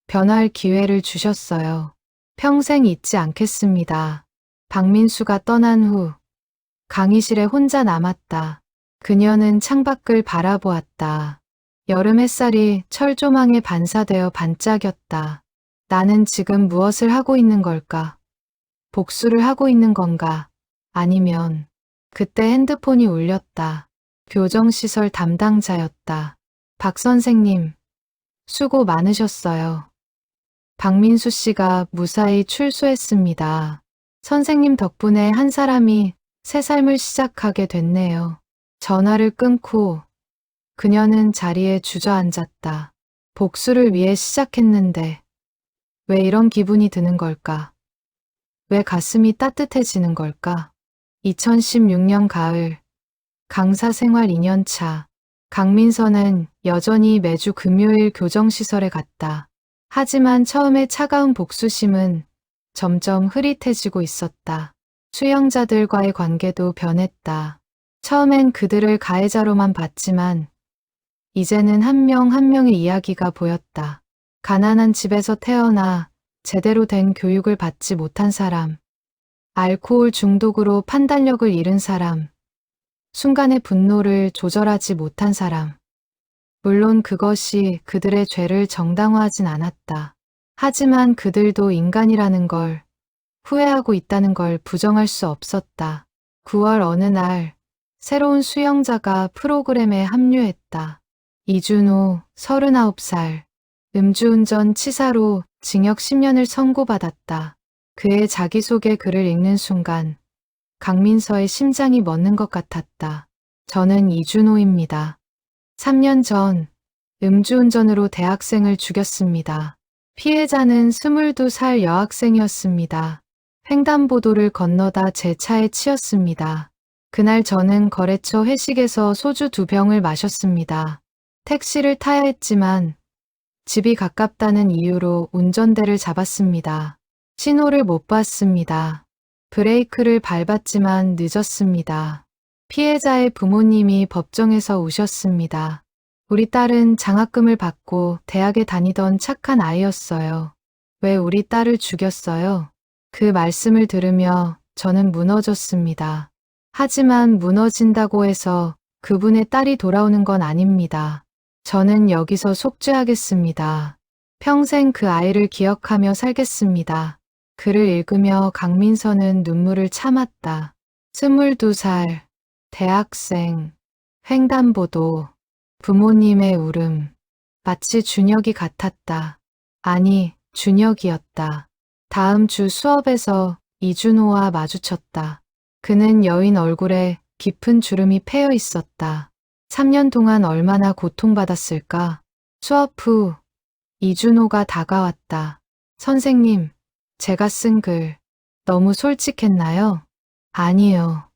변화할 기회를 주셨어요. 평생 잊지 않겠습니다. 박민수가 떠난 후, 강의실에 혼자 남았다. 그녀는 창밖을 바라보았다. 여름 햇살이 철조망에 반사되어 반짝였다. 나는 지금 무엇을 하고 있는 걸까? 복수를 하고 있는 건가? 아니면 그때 핸드폰이 울렸다. 교정시설 담당자였다. 박 선생님, 수고 많으셨어요. 박민수 씨가 무사히 출소했습니다. 선생님 덕분에 한 사람이 새 삶을 시작하게 됐네요. 전화를 끊고 그녀는 자리에 주저앉았다. 복수를 위해 시작했는데 왜 이런 기분이 드는 걸까? 왜 가슴이 따뜻해지는 걸까? 2016년 가을, 강사 생활 2년차. 강민서는 여전히 매주 금요일 교정시설에 갔다. 하지만 처음에 차가운 복수심은 점점 흐릿해지고 있었다. 수용자들과의 관계도 변했다. 처음엔 그들을 가해자로만 봤지만 이제는 한 명 한 명의 이야기가 보였다. 가난한 집에서 태어나 제대로 된 교육을 받지 못한 사람, 알코올 중독으로 판단력을 잃은 사람, 순간의 분노를 조절하지 못한 사람. 물론 그것이 그들의 죄를 정당화하진 않았다. 하지만 그들도 인간이라는 걸, 후회하고 있다는 걸 부정할 수 없었다. 9월 어느 날 새로운 수용자가 프로그램에 합류했다. 이준호, 39살, 음주운전 치사로 징역 10년을 선고받았다. 그의 자기소개 글을 읽는 순간 강민서의 심장이 멎는 것 같았다. 저는 이준호입니다. 3년 전 음주운전으로 대학생을 죽였습니다. 피해자는 22살 여학생이었습니다. 횡단보도를 건너다 제 차에 치였습니다. 그날 저는 거래처 회식에서 소주 2병을 마셨습니다. 택시를 타야 했지만 집이 가깝다는 이유로 운전대를 잡았습니다. 신호를 못 봤습니다. 브레이크를 밟았지만 늦었습니다. 피해자의 부모님이 법정에서 우셨습니다. 우리 딸은 장학금을 받고 대학에 다니던 착한 아이였어요. 왜 우리 딸을 죽였어요? 그 말씀을 들으며 저는 무너졌습니다. 하지만 무너진다고 해서 그분의 딸이 돌아오는 건 아닙니다. 저는 여기서 속죄하겠습니다. 평생 그 아이를 기억하며 살겠습니다. 글을 읽으며 강민서는 눈물을 참았다. 22살, 대학생, 횡단보도, 부모님의 울음, 마치 준혁이 같았다. 아니, 준혁이었다. 다음 주 수업에서 이준호와 마주쳤다. 그는 여인 얼굴에 깊은 주름이 패여 있었다. 3년 동안 얼마나 고통받았을까? 수업 후 이준호가 다가왔다. 선생님, 제가 쓴 글 너무 솔직했나요? 아니요.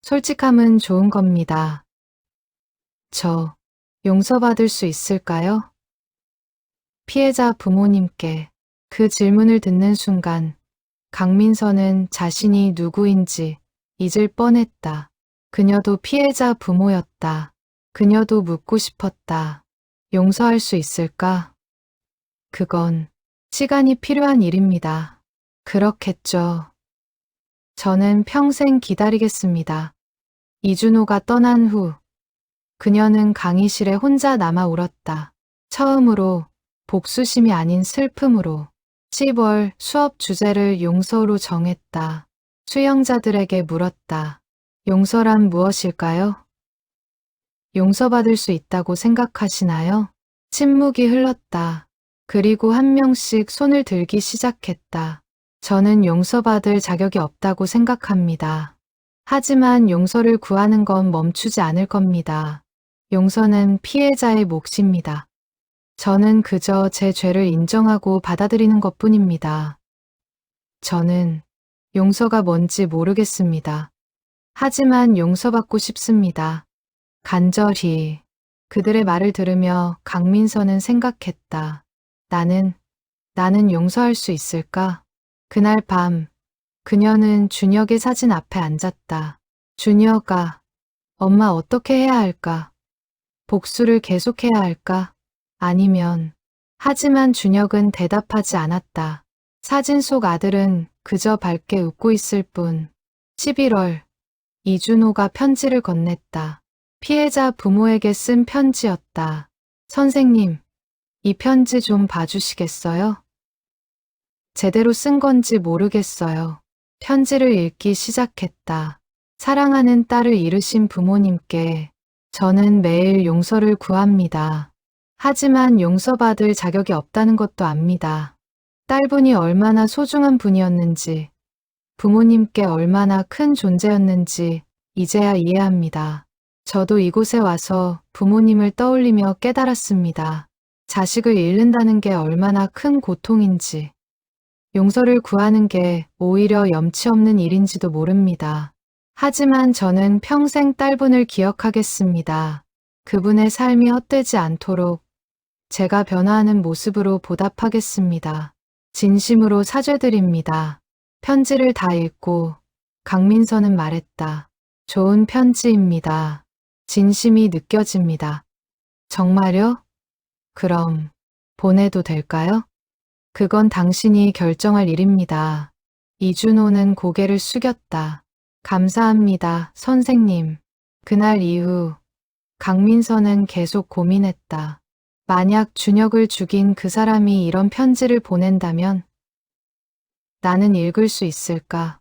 솔직함은 좋은 겁니다. 저 용서받을 수 있을까요? 피해자 부모님께 그 질문을 듣는 순간 강민서는 자신이 누구인지 잊을 뻔했다. 그녀도 피해자 부모였다. 그녀도 묻고 싶었다. 용서할 수 있을까? 그건 시간이 필요한 일입니다. 그렇겠죠. 저는 평생 기다리겠습니다. 이준호가 떠난 후 그녀는 강의실에 혼자 남아 울었다. 처음으로 복수심이 아닌 슬픔으로. 10월 수업 주제를 용서로 정했다. 수용자들에게 물었다. 용서란 무엇일까요? 용서받을 수 있다고 생각하시나요? 침묵이 흘렀다. 그리고 한 명씩 손을 들기 시작했다. 저는 용서받을 자격이 없다고 생각합니다. 하지만 용서를 구하는 건 멈추지 않을 겁니다. 용서는 피해자의 몫입니다. 저는 그저 제 죄를 인정하고 받아들이는 것뿐입니다. 저는 용서가 뭔지 모르겠습니다. 하지만 용서받고 싶습니다. 간절히. 그들의 말을 들으며 강민서는 생각했다. 나는 용서할 수 있을까? 그날 밤, 그녀는 준혁의 사진 앞에 앉았다. 준혁아, 엄마 어떻게 해야 할까? 복수를 계속해야 할까? 아니면, 하지만 준혁은 대답하지 않았다. 사진 속 아들은 그저 밝게 웃고 있을 뿐. 11월, 이준호가 편지를 건넸다. 피해자 부모에게 쓴 편지였다. 선생님, 이 편지 좀 봐주시겠어요? 제대로 쓴 건지 모르겠어요. 편지를 읽기 시작했다. 사랑하는 딸을 잃으신 부모님께 저는 매일 용서를 구합니다. 하지만 용서받을 자격이 없다는 것도 압니다. 딸분이 얼마나 소중한 분이었는지, 부모님께 얼마나 큰 존재였는지 이제야 이해합니다. 저도 이곳에 와서 부모님을 떠올리며 깨달았습니다. 자식을 잃는다는 게 얼마나 큰 고통인지. 용서를 구하는 게 오히려 염치 없는 일인지도 모릅니다. 하지만 저는 평생 딸분을 기억하겠습니다. 그분의 삶이 헛되지 않도록 제가 변화하는 모습으로 보답하겠습니다. 진심으로 사죄드립니다. 편지를 다 읽고 강민서는 말했다. 좋은 편지입니다. 진심이 느껴집니다. 정말요? 그럼 보내도 될까요? 그건 당신이 결정할 일입니다. 이준호는 고개를 숙였다. 감사합니다, 선생님. 그날 이후 강민서는 계속 고민했다. 만약 준혁을 죽인 그 사람이 이런 편지를 보낸다면 나는 읽을 수 있을까?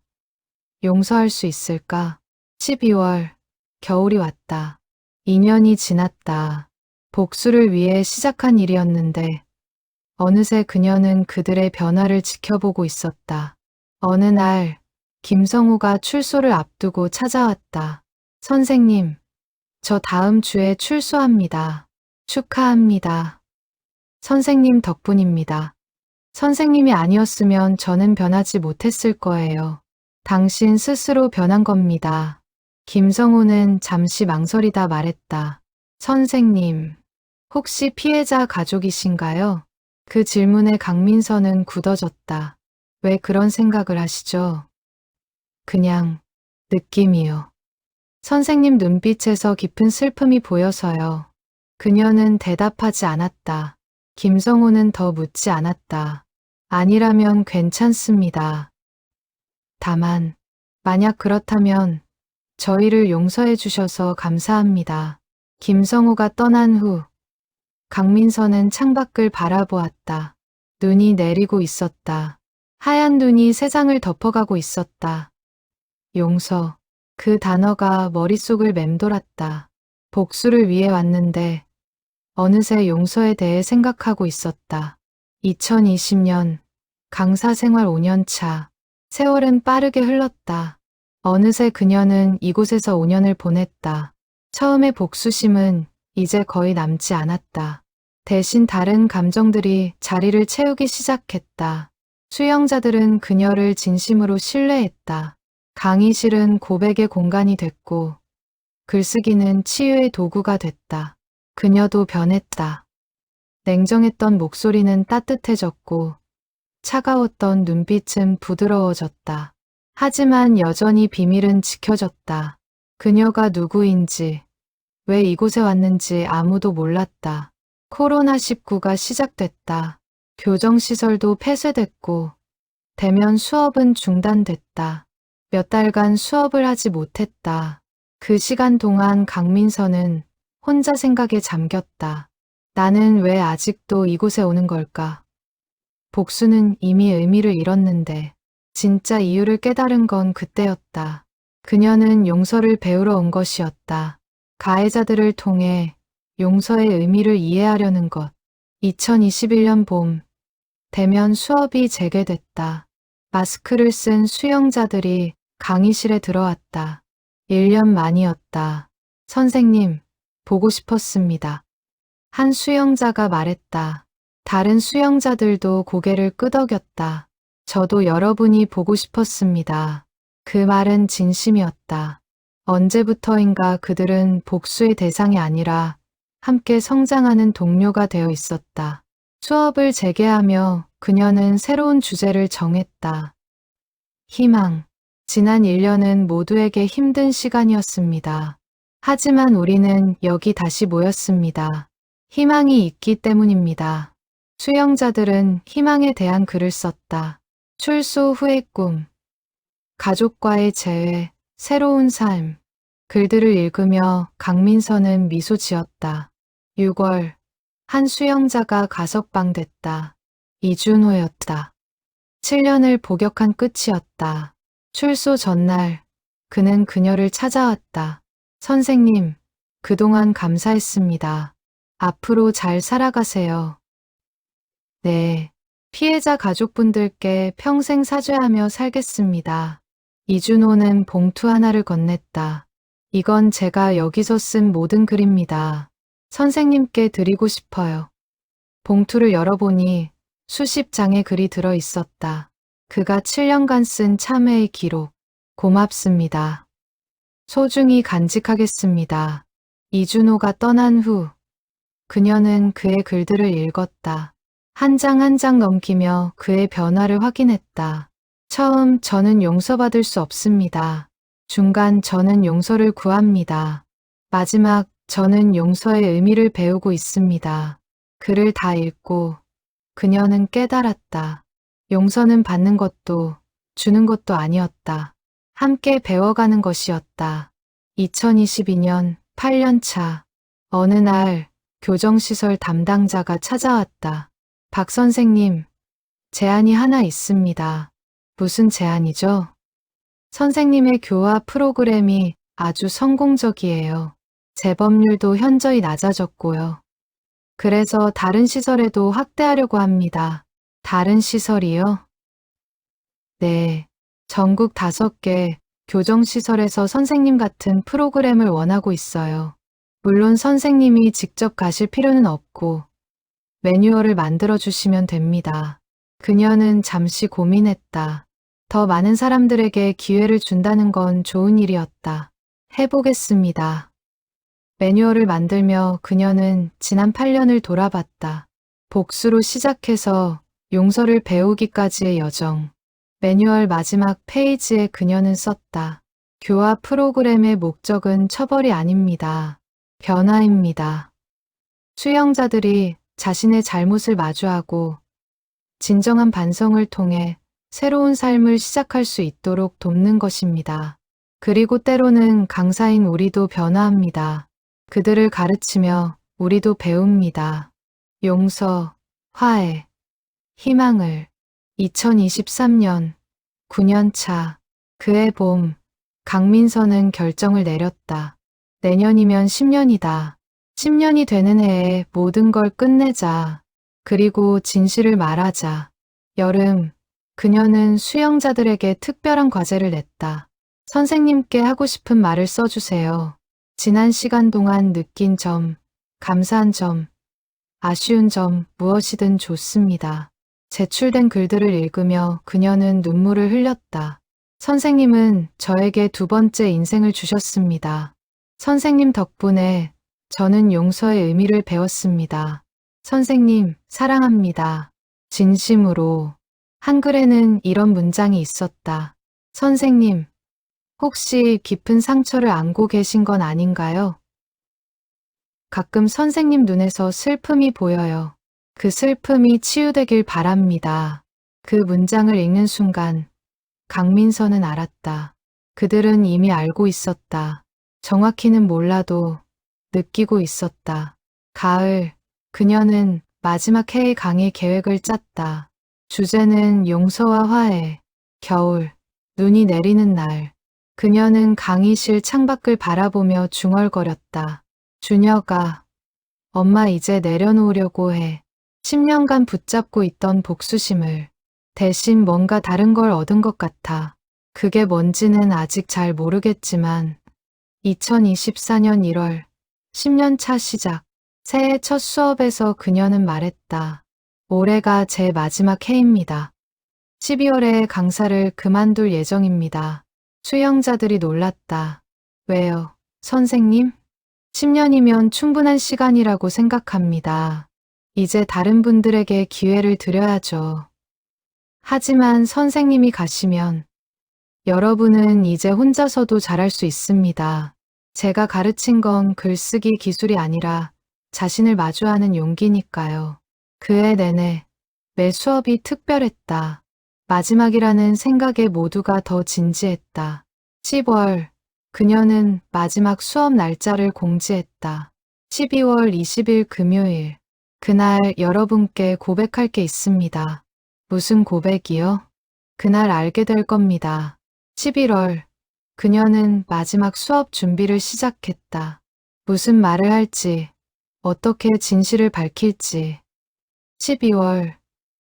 용서할 수 있을까? 12월, 겨울이 왔다. 2년이 지났다. 복수를 위해 시작한 일이었는데 어느새 그녀는 그들의 변화를 지켜보고 있었다. 어느 날 김성우가 출소를 앞두고 찾아왔다. 선생님, 저 다음 주에 출소합니다. 축하합니다. 선생님 덕분입니다. 선생님이 아니었으면 저는 변하지 못했을 거예요. 당신 스스로 변한 겁니다. 김성우는 잠시 망설이다 말했다. 선생님, 혹시 피해자 가족이신가요? 그 질문에 강민서는 굳어졌다. 왜 그런 생각을 하시죠? 그냥 느낌이요. 선생님 눈빛에서 깊은 슬픔이 보여서요. 그녀는 대답하지 않았다. 김성우는 더 묻지 않았다. 아니라면 괜찮습니다. 다만, 만약 그렇다면 저희를 용서해 주셔서 감사합니다. 김성우가 떠난 후 강민서는 창밖을 바라보았다. 눈이 내리고 있었다. 하얀 눈이 세상을 덮어가고 있었다. 용서, 그 단어가 머릿속을 맴돌았다. 복수를 위해 왔는데 어느새 용서에 대해 생각하고 있었다. 2020년 강사 생활 5년 차. 세월은 빠르게 흘렀다. 어느새 그녀는 이곳에서 5년을 보냈다. 처음의 복수심은 이제 거의 남지 않았다. 대신 다른 감정들이 자리를 채우기 시작했다. 수용자들은 그녀를 진심으로 신뢰했다. 강의실은 고백의 공간이 됐고 글쓰기는 치유의 도구가 됐다. 그녀도 변했다. 냉정했던 목소리는 따뜻해졌고 차가웠던 눈빛은 부드러워졌다. 하지만 여전히 비밀은 지켜졌다. 그녀가 누구인지, 왜 이곳에 왔는지 아무도 몰랐다. 코로나19가 시작됐다. 교정시설도 폐쇄됐고 대면 수업은 중단됐다. 몇 달간 수업을 하지 못했다. 그 시간 동안 강민서는 혼자 생각에 잠겼다. 나는 왜 아직도 이곳에 오는 걸까? 복수는 이미 의미를 잃었는데 진짜 이유를 깨달은 건 그때였다. 그녀는 용서를 배우러 온 것이었다. 가해자들을 통해 용서의 의미를 이해하려는 것. 2021년 봄, 대면 수업이 재개됐다. 마스크를 쓴 수영자들이 강의실에 들어왔다. 1년 만이었다. 선생님, 보고 싶었습니다. 한 수영자가 말했다. 다른 수영자들도 고개를 끄덕였다. 저도 여러분이 보고 싶었습니다. 그 말은 진심이었다. 언제부터인가 그들은 복수의 대상이 아니라 함께 성장하는 동료가 되어 있었다. 수업을 재개하며 그녀는 새로운 주제를 정했다. 희망. 지난 1년은 모두에게 힘든 시간이었습니다. 하지만 우리는 여기 다시 모였습니다. 희망이 있기 때문입니다. 수영자들은 희망에 대한 글을 썼다. 출소 후의 꿈, 가족과의 재회, 새로운 삶. 글들을 읽으며 강민서는 미소 지었다. 6월, 한 수영자가 가석방됐다. 이준호였다. 7년을 복역한 끝이었다. 출소 전날, 그는 그녀를 찾아왔다. 선생님, 그동안 감사했습니다. 앞으로 잘 살아가세요. 네, 피해자 가족분들께 평생 사죄하며 살겠습니다. 이준호는 봉투 하나를 건넸다. 이건 제가 여기서 쓴 모든 글입니다. 선생님께 드리고 싶어요. 봉투를 열어보니 수십 장의 글이 들어 있었다. 그가 7년간 쓴 참회의 기록. 고맙습니다. 소중히 간직하겠습니다. 이준호가 떠난 후 그녀는 그의 글들을 읽었다. 한 장 한 장 넘기며 그의 변화를 확인했다. 처음 저는 용서받을 수 없습니다. 중간 저는 용서를 구합니다. 마지막 저는 용서의 의미를 배우고 있습니다. 글을 다 읽고 그녀는 깨달았다. 용서는 받는 것도 주는 것도 아니었다. 함께 배워가는 것이었다. 2022년 8년 차. 어느 날 교정시설 담당자가 찾아왔다. 박 선생님, 제안이 하나 있습니다. 무슨 제안이죠? 선생님의 교화 프로그램이 아주 성공적이에요. 재범률도 현저히 낮아졌고요. 그래서 다른 시설에도 확대하려고 합니다. 다른 시설이요? 네, 전국 5개 교정시설에서 선생님 같은 프로그램을 원하고 있어요. 물론 선생님이 직접 가실 필요는 없고 매뉴얼을 만들어 주시면 됩니다. 그녀는 잠시 고민했다. 더 많은 사람들에게 기회를 준다는 건 좋은 일이었다. 해보겠습니다. 매뉴얼을 만들며 그녀는 지난 8년을 돌아봤다. 복수로 시작해서 용서를 배우기까지의 여정. 매뉴얼 마지막 페이지에 그녀는 썼다. 교화 프로그램의 목적은 처벌이 아닙니다. 변화입니다. 수영자들이 자신의 잘못을 마주하고 진정한 반성을 통해 새로운 삶을 시작할 수 있도록 돕는 것입니다. 그리고 때로는 강사인 우리도 변화합니다. 그들을 가르치며 우리도 배웁니다. 용서, 화해, 희망을. 2023년 9년 차. 그해 봄, 강민서는 결정을 내렸다. 내년이면 10년이다. 10년이 되는 해에 모든 걸 끝내자. 그리고 진실을 말하자. 여름, 그녀는 수영자들에게 특별한 과제를 냈다. 선생님께 하고 싶은 말을 써주세요. 지난 시간 동안 느낀 점, 감사한 점, 아쉬운 점 무엇이든 좋습니다. 제출된 글들을 읽으며 그녀는 눈물을 흘렸다. 선생님은 저에게 2번째 인생을 주셨습니다. 선생님 덕분에 저는 용서의 의미를 배웠습니다. 선생님, 사랑합니다. 진심으로. 한글에는 이런 문장이 있었다. 선생님, 혹시 깊은 상처를 안고 계신 건 아닌가요? 가끔 선생님 눈에서 슬픔이 보여요. 그 슬픔이 치유되길 바랍니다. 그 문장을 읽는 순간 강민서는 알았다. 그들은 이미 알고 있었다. 정확히는 몰라도 느끼고 있었다. 가을, 그녀는 마지막 해의 강의 계획을 짰다. 주제는 용서와 화해. 겨울, 눈이 내리는 날. 그녀는 강의실 창밖을 바라보며 중얼거렸다. 준혁아, 엄마 이제 내려놓으려고 해. 10년간 붙잡고 있던 복수심을. 대신 뭔가 다른 걸 얻은 것 같아. 그게 뭔지는 아직 잘 모르겠지만 2024년 1월 10년 차 시작. 새해 첫 수업에서 그녀는 말했다. 올해가 제 마지막 해입니다. 12월에 강사를 그만둘 예정입니다. 수영자들이 놀랐다. 왜요? 선생님? 10년이면 충분한 시간이라고 생각합니다. 이제 다른 분들에게 기회를 드려야죠. 하지만 선생님이 가시면 여러분은 이제 혼자서도 잘할 수 있습니다. 제가 가르친 건 글쓰기 기술이 아니라 자신을 마주하는 용기니까요. 그 해 내내 매 수업이 특별했다. 마지막이라는 생각에 모두가 더 진지했다. 10월, 그녀는 마지막 수업 날짜를 공지했다. 12월 20일 금요일, 그날 여러분께 고백할 게 있습니다. 무슨 고백이요? 그날 알게 될 겁니다. 11월, 그녀는 마지막 수업 준비를 시작했다. 무슨 말을 할지, 어떻게 진실을 밝힐지. 12월,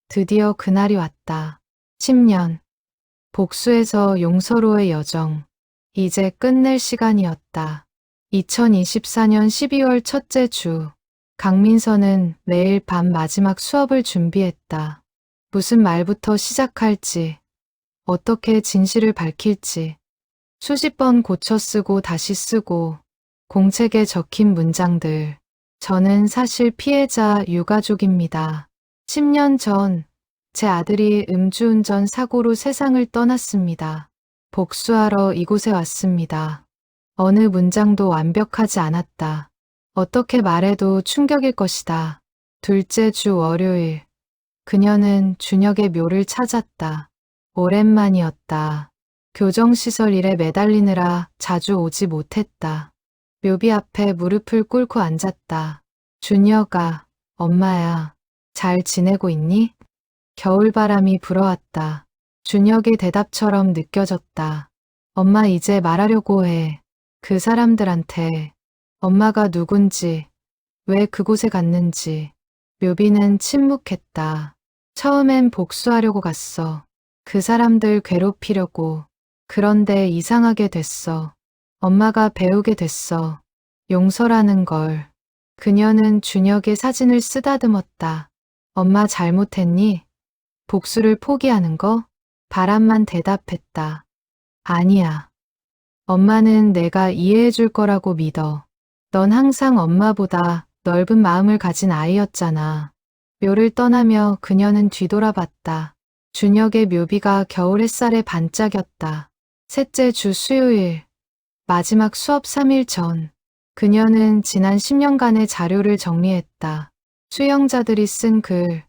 드디어 그날이 왔다. 10년, 복수에서 용서로의 여정. 이제 끝낼 시간이었다. 2024년 12월 첫째 주, 강민서는 매일 밤 마지막 수업을 준비했다. 무슨 말부터 시작할지, 어떻게 진실을 밝힐지, 수십 번 고쳐 쓰고 다시 쓰고, 공책에 적힌 문장들. 저는 사실 피해자 유가족입니다. 10년 전, 제 아들이 음주운전 사고로 세상을 떠났습니다. 복수하러 이곳에 왔습니다. 어느 문장도 완벽하지 않았다. 어떻게 말해도 충격일 것이다. 둘째 주 월요일, 그녀는 준혁의 묘를 찾았다. 오랜만이었다. 교정시설 일에 매달리느라 자주 오지 못했다. 묘비 앞에 무릎을 꿇고 앉았다. 준혁아, 엄마야, 잘 지내고 있니? 겨울바람이 불어왔다. 준혁의 대답처럼 느껴졌다. 엄마 이제 말하려고 해. 그 사람들한테. 엄마가 누군지, 왜 그곳에 갔는지. 묘비는 침묵했다. 처음엔 복수하려고 갔어. 그 사람들 괴롭히려고. 그런데 이상하게 됐어. 엄마가 배우게 됐어. 용서라는 걸. 그녀는 준혁의 사진을 쓰다듬었다. 엄마 잘못했니? 복수를 포기하는 거? 바람만 대답했다. 아니야. 엄마는 내가 이해해 줄 거라고 믿어. 넌 항상 엄마보다 넓은 마음을 가진 아이였잖아. 묘를 떠나며 그녀는 뒤돌아봤다. 준혁의 묘비가 겨울 햇살에 반짝였다. 셋째 주 수요일, 마지막 수업 3일 전, 그녀는 지난 10년간의 자료를 정리했다. 수영자들이 쓴 글,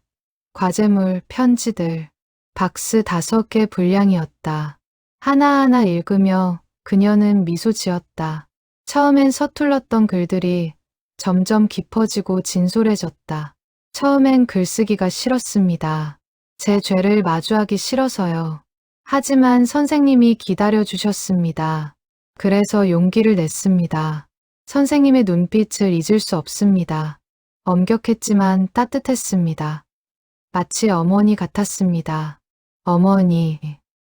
과제물, 편지들, 박스 5개 분량이었다. 하나하나 읽으며 그녀는 미소 지었다. 처음엔 서툴렀던 글들이 점점 깊어지고 진솔해졌다. 처음엔 글쓰기가 싫었습니다. 제 죄를 마주하기 싫어서요. 하지만 선생님이 기다려주셨습니다. 그래서 용기를 냈습니다. 선생님의 눈빛을 잊을 수 없습니다. 엄격했지만 따뜻했습니다. 마치 어머니 같았습니다. 어머니.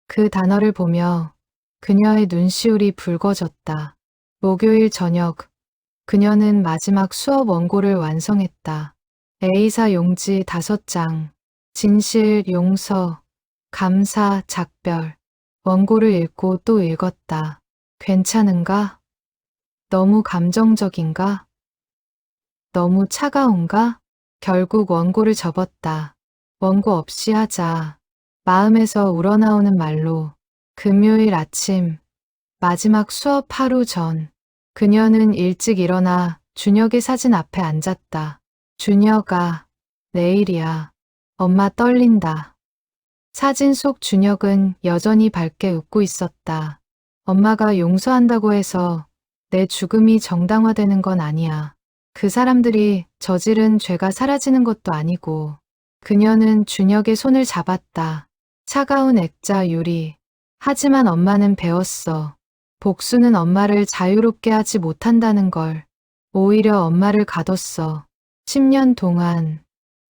그 단어를 보며 그녀의 눈시울이 붉어졌다. 목요일 저녁, 그녀는 마지막 수업 원고를 완성했다. A사 용지 5장, 진실, 용서, 감사, 작별. 원고를 읽고 또 읽었다. 괜찮은가? 너무 감정적인가? 너무 차가운가? 결국 원고를 접었다. 원고 없이 하자. 마음에서 우러나오는 말로. 금요일 아침, 마지막 수업 하루 전, 그녀는 일찍 일어나 준혁의 사진 앞에 앉았다. 준혁아, 내일이야. 엄마 떨린다. 사진 속 준혁은 여전히 밝게 웃고 있었다. 엄마가 용서한다고 해서 내 죽음이 정당화되는 건 아니야. 그 사람들이 저지른 죄가 사라지는 것도 아니고. 그녀는 준혁의 손을 잡았다. 차가운 액자 유리. 하지만 엄마는 배웠어. 복수는 엄마를 자유롭게 하지 못한다는 걸. 오히려 엄마를 가뒀어. 10년 동안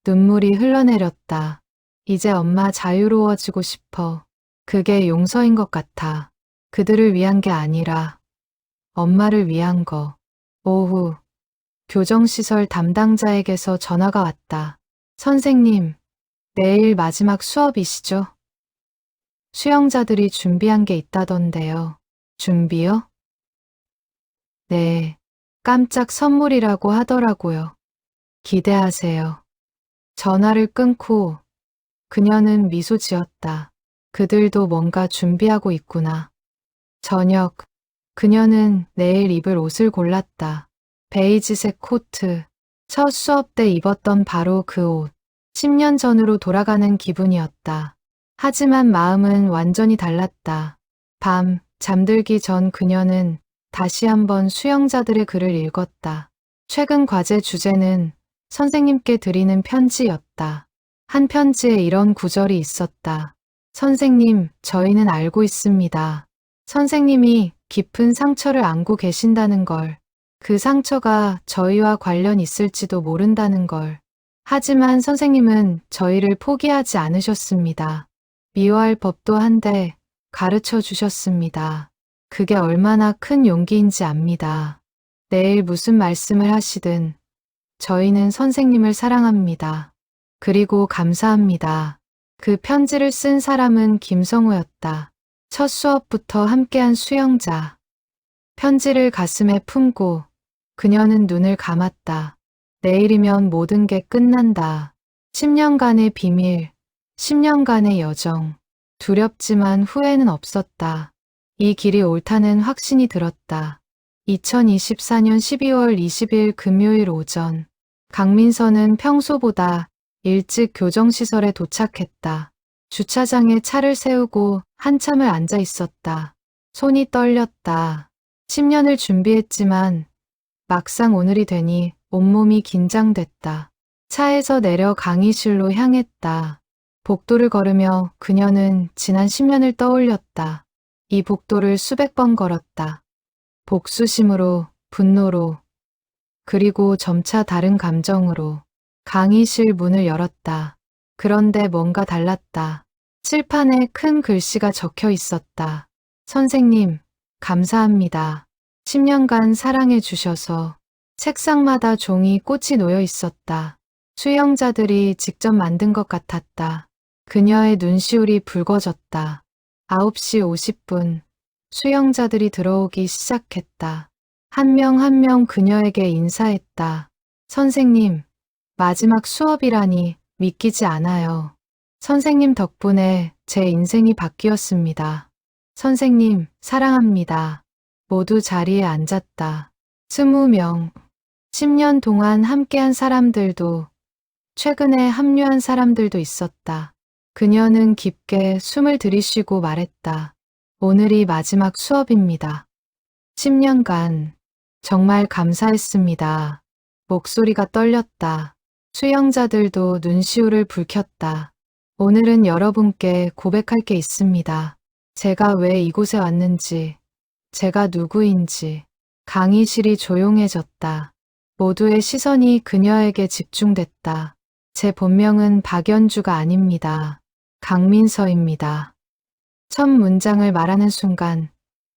눈물이 흘러내렸다. 이제 엄마 자유로워지고 싶어. 그게 용서인 것 같아. 그들을 위한 게 아니라 엄마를 위한 거. 오후, 교정시설 담당자에게서 전화가 왔다. 선생님, 내일 마지막 수업이시죠? 수영자들이 준비한 게 있다던데요. 준비요? 네, 깜짝 선물이라고 하더라고요. 기대하세요. 전화를 끊고 그녀는 미소 지었다. 그들도 뭔가 준비하고 있구나. 저녁, 그녀는 내일 입을 옷을 골랐다. 베이지색 코트. 첫 수업 때 입었던 바로 그 옷. 10년 전으로 돌아가는 기분이었다. 하지만 마음은 완전히 달랐다. 밤, 잠들기 전 그녀는 다시 한번 수영자들의 글을 읽었다. 최근 과제 주제는 선생님께 드리는 편지였다. 한 편지에 이런 구절이 있었다. 선생님, 저희는 알고 있습니다. 선생님이 깊은 상처를 안고 계신다는 걸, 그 상처가 저희와 관련 있을지도 모른다는 걸. 하지만 선생님은 저희를 포기하지 않으셨습니다. 미워할 법도 한데 가르쳐 주셨습니다. 그게 얼마나 큰 용기인지 압니다. 내일 무슨 말씀을 하시든 저희는 선생님을 사랑합니다. 그리고 감사합니다. 그 편지를 쓴 사람은 김성우였다. 첫 수업부터 함께한 수영자. 편지를 가슴에 품고 그녀는 눈을 감았다. 내일이면 모든 게 끝난다. 10년간의 비밀, 10년간의 여정. 두렵지만 후회는 없었다. 이 길이 옳다는 확신이 들었다. 2024년 12월 20일 금요일 오전. 강민서는 평소보다 일찍 교정시설에 도착했다. 주차장에 차를 세우고 한참을 앉아 있었다. 손이 떨렸다. 10년을 준비했지만 막상 오늘이 되니 온몸이 긴장됐다. 차에서 내려 강의실로 향했다. 복도를 걸으며 그녀는 지난 10년을 떠올렸다. 이 복도를 수백 번 걸었다. 복수심으로, 분노로, 그리고 점차 다른 감정으로. 강의실 문을 열었다. 그런데 뭔가 달랐다. 칠판에 큰 글씨가 적혀 있었다. 선생님, 감사합니다. 10년간 사랑해 주셔서. 책상마다 종이 꽃이 놓여 있었다. 수영자들이 직접 만든 것 같았다. 그녀의 눈시울이 붉어졌다. 9시 50분. 수영자들이 들어오기 시작했다. 한 명 한 명 그녀에게 인사했다. 선생님, 마지막 수업이라니 믿기지 않아요. 선생님 덕분에 제 인생이 바뀌었습니다. 선생님, 사랑합니다. 모두 자리에 앉았다. 20명. 10년 동안 함께한 사람들도, 최근에 합류한 사람들도 있었다. 그녀는 깊게 숨을 들이쉬고 말했다. 오늘이 마지막 수업입니다. 10년간 정말 감사했습니다. 목소리가 떨렸다. 수영자들도 눈시울을 붉혔다. 오늘은 여러분께 고백할 게 있습니다. 제가 왜 이곳에 왔는지, 제가 누구인지. 강의실이 조용해졌다. 모두의 시선이 그녀에게 집중됐다. 제 본명은 박연주가 아닙니다. 강민서입니다. 첫 문장을 말하는 순간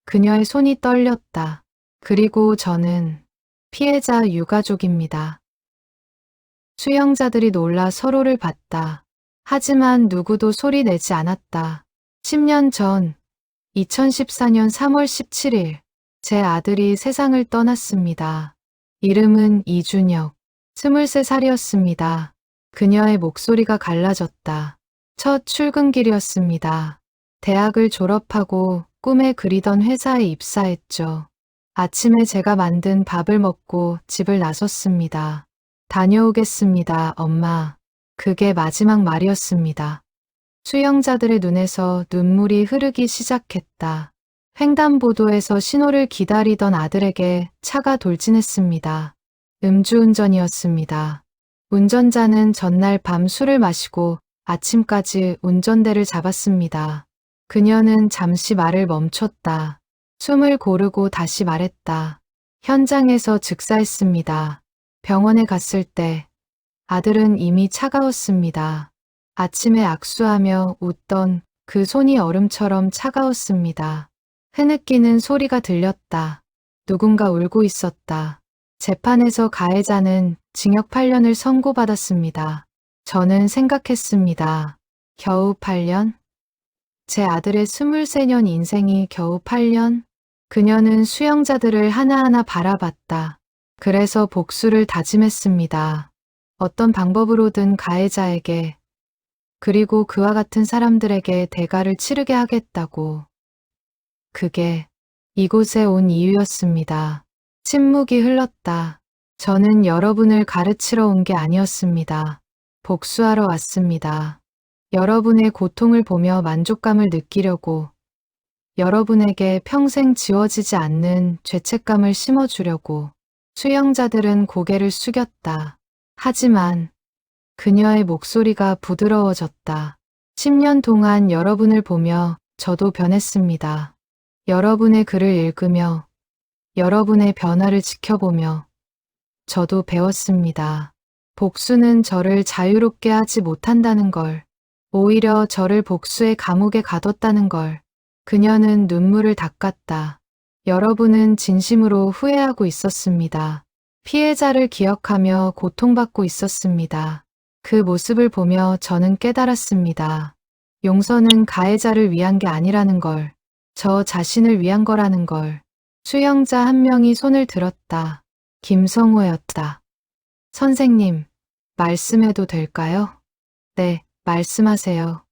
그녀의 손이 떨렸다. 그리고 저는 피해자 유가족입니다. 수영자들이 놀라 서로를 봤다. 하지만 누구도 소리 내지 않았다. 10년 전, 2014년 3월 17일, 제 아들이 세상을 떠났습니다. 이름은 이준혁, 23살이었습니다. 그녀의 목소리가 갈라졌다. 첫 출근길이었습니다. 대학을 졸업하고 꿈에 그리던 회사에 입사했죠. 아침에 제가 만든 밥을 먹고 집을 나섰습니다. 다녀오겠습니다, 엄마. 그게 마지막 말이었습니다. 수영자들의 눈에서 눈물이 흐르기 시작했다. 횡단보도에서 신호를 기다리던 아들에게 차가 돌진했습니다. 음주운전이었습니다. 운전자는 전날 밤 술을 마시고 아침까지 운전대를 잡았습니다. 그녀는 잠시 말을 멈췄다. 숨을 고르고 다시 말했다. 현장에서 즉사했습니다. 병원에 갔을 때 아들은 이미 차가웠습니다. 아침에 악수하며 웃던 그 손이 얼음처럼 차가웠습니다. 흐느끼는 소리가 들렸다. 누군가 울고 있었다. 재판에서 가해자는 징역 8년을 선고받았습니다. 저는 생각했습니다. 겨우 8년? 제 아들의 23년 인생이 겨우 8년? 그녀는 수용자들을 하나하나 바라봤다. 그래서 복수를 다짐했습니다. 어떤 방법으로든 가해자에게, 그리고 그와 같은 사람들에게 대가를 치르게 하겠다고. 그게 이곳에 온 이유였습니다. 침묵이 흘렀다. 저는 여러분을 가르치러 온 게 아니었습니다. 복수하러 왔습니다. 여러분의 고통을 보며 만족감을 느끼려고, 여러분에게 평생 지워지지 않는 죄책감을 심어주려고. 수용자들은 고개를 숙였다. 하지만 그녀의 목소리가 부드러워졌다. 10년 동안 여러분을 보며 저도 변했습니다. 여러분의 글을 읽으며, 여러분의 변화를 지켜보며 저도 배웠습니다. 복수는 저를 자유롭게 하지 못한다는 걸, 오히려 저를 복수의 감옥에 가뒀다는 걸. 그녀는 눈물을 닦았다. 여러분은 진심으로 후회하고 있었습니다. 피해자를 기억하며 고통받고 있었습니다. 그 모습을 보며 저는 깨달았습니다. 용서는 가해자를 위한 게 아니라는 걸, 저 자신을 위한 거라는 걸. 수용자 한 명이 손을 들었다. 김성호였다. 선생님, 말씀해도 될까요? 네, 말씀하세요.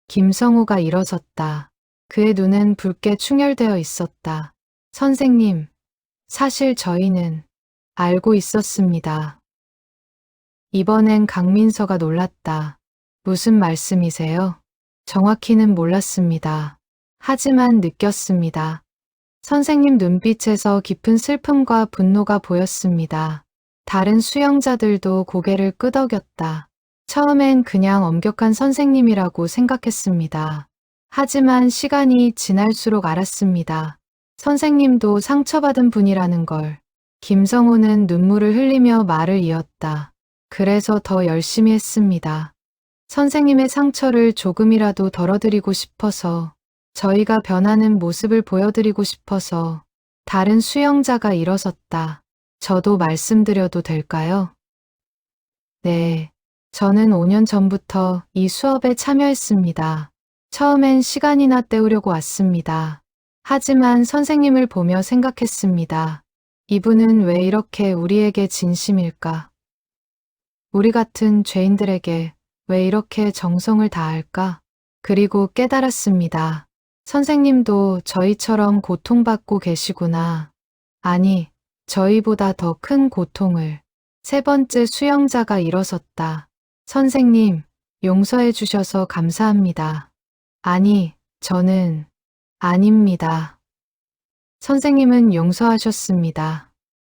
김성호가 일어섰다. 그의 눈은 붉게 충혈되어 있었다. 선생님, 사실 저희는 알고 있었습니다. 이번엔 강민서가 놀랐다. 무슨 말씀이세요? 정확히는 몰랐습니다. 하지만 느꼈습니다. 선생님 눈빛에서 깊은 슬픔과 분노가 보였습니다. 다른 수용자들도 고개를 끄덕였다. 처음엔 그냥 엄격한 선생님이라고 생각했습니다. 하지만 시간이 지날수록 알았습니다. 선생님도 상처받은 분이라는 걸. 김성호는 눈물을 흘리며 말을 이었다. 그래서 더 열심히 했습니다. 선생님의 상처를 조금이라도 덜어드리고 싶어서, 저희가 변하는 모습을 보여드리고 싶어서. 다른 수용자가 일어섰다. 저도 말씀드려도 될까요? 네, 저는 5년 전부터 이 수업에 참여했습니다. 처음엔 시간이나 때우려고 왔습니다. 하지만 선생님을 보며 생각했습니다. 이분은 왜 이렇게 우리에게 진심일까? 우리 같은 죄인들에게 왜 이렇게 정성을 다할까? 그리고 깨달았습니다. 선생님도 저희처럼 고통받고 계시구나. 아니, 저희보다 더 큰 고통을. 세 번째 수용자가 일어섰다. 선생님, 용서해 주셔서 감사합니다. 아니, 저는 아닙니다. 선생님은 용서하셨습니다.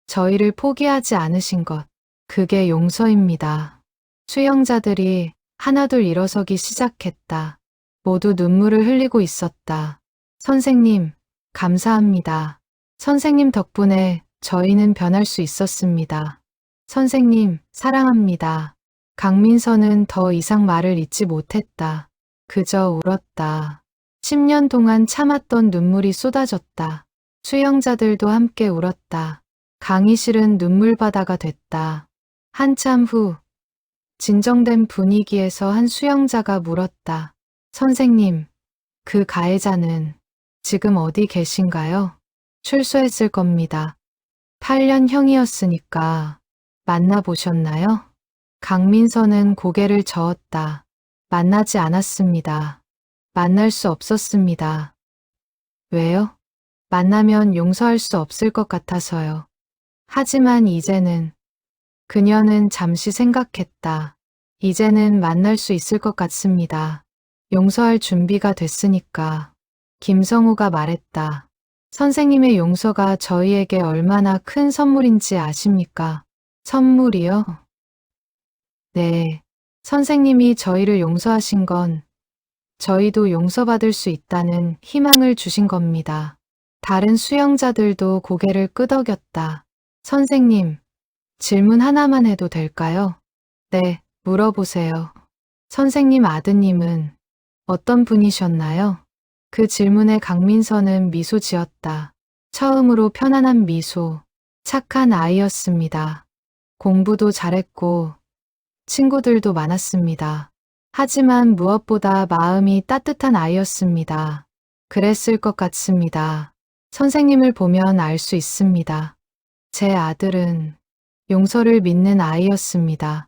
저희를 포기하지 않으신 것, 그게 용서입니다. 수용자들이 하나둘 일어서기 시작했다. 모두 눈물을 흘리고 있었다. 선생님, 감사합니다. 선생님 덕분에 저희는 변할 수 있었습니다. 선생님, 사랑합니다. 강민서는 더 이상 말을 잇지 못했다. 그저 울었다. 10년 동안 참았던 눈물이 쏟아졌다. 수용자들도 함께 울었다. 강의실은 눈물바다가 됐다. 한참 후, 진정된 분위기에서 한 수용자가 물었다. 선생님, 그 가해자는 지금 어디 계신가요? 출소했을 겁니다. 8년형이었으니까 만나보셨나요? 강민서는 고개를 저었다. 만나지 않았습니다. 만날 수 없었습니다. 왜요? 만나면 용서할 수 없을 것 같아서요. 하지만 이제는, 그녀는 잠시 생각했다. 이제는 만날 수 있을 것 같습니다. 용서할 준비가 됐으니까. 김성우가 말했다. 선생님의 용서가 저희에게 얼마나 큰 선물인지 아십니까? 선물이요? 네. 선생님이 저희를 용서하신 건 저희도 용서받을 수 있다는 희망을 주신 겁니다. 다른 수용자들도 고개를 끄덕였다. 선생님, 질문 하나만 해도 될까요? 네, 물어보세요. 선생님 아드님은 어떤 분이셨나요? 그 질문에 강민서는 미소 지었다. 처음으로 편안한 미소. 착한 아이였습니다. 공부도 잘했고 친구들도 많았습니다. 하지만 무엇보다 마음이 따뜻한 아이였습니다. 그랬을 것 같습니다. 선생님을 보면 알 수 있습니다. 제 아들은 용서를 믿는 아이였습니다.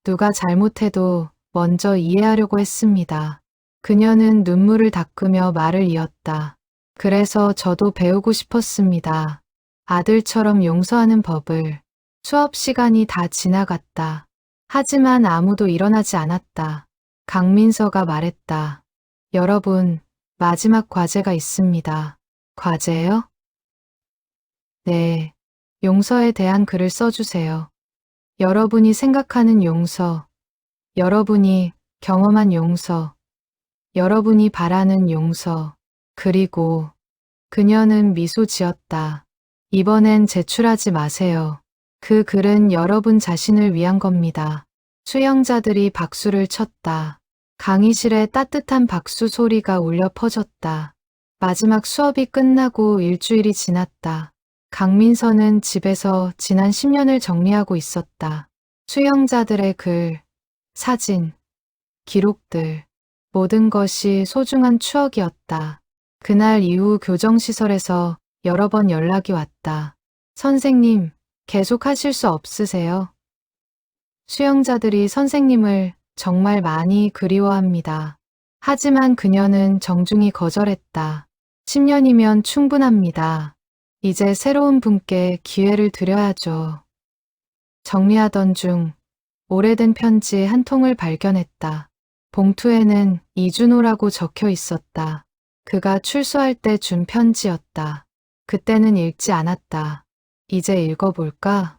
누가 잘못해도 먼저 이해하려고 했습니다. 그녀는 눈물을 닦으며 말을 이었다. 그래서 저도 배우고 싶었습니다. 아들처럼 용서하는 법을. 수업 시간이 다 지나갔다. 하지만 아무도 일어나지 않았다. 강민서가 말했다. 여러분, 마지막 과제가 있습니다. 과제요? 네. 용서에 대한 글을 써주세요. 여러분이 생각하는 용서, 여러분이 경험한 용서, 여러분이 바라는 용서, 그리고 그녀는 미소 지었다. 이번엔 제출하지 마세요. 그 글은 여러분 자신을 위한 겁니다. 수영자들이 박수를 쳤다. 강의실에 따뜻한 박수 소리가 울려 퍼졌다. 마지막 수업이 끝나고 일주일이 지났다. 강민서는 집에서 지난 10년을 정리하고 있었다. 수영자들의 글, 사진, 기록들, 모든 것이 소중한 추억이었다. 그날 이후 교정시설에서 여러 번 연락이 왔다. 선생님, 계속 하실 수 없으세요? 수영자들이 선생님을 정말 많이 그리워합니다. 하지만 그녀는 정중히 거절했다. 10년이면 충분합니다. 이제 새로운 분께 기회를 드려야죠. 정리하던 중 오래된 편지 한 통을 발견했다. 봉투에는 이준호라고 적혀 있었다. 그가 출소할 때 준 편지였다. 그때는 읽지 않았다. 이제 읽어볼까?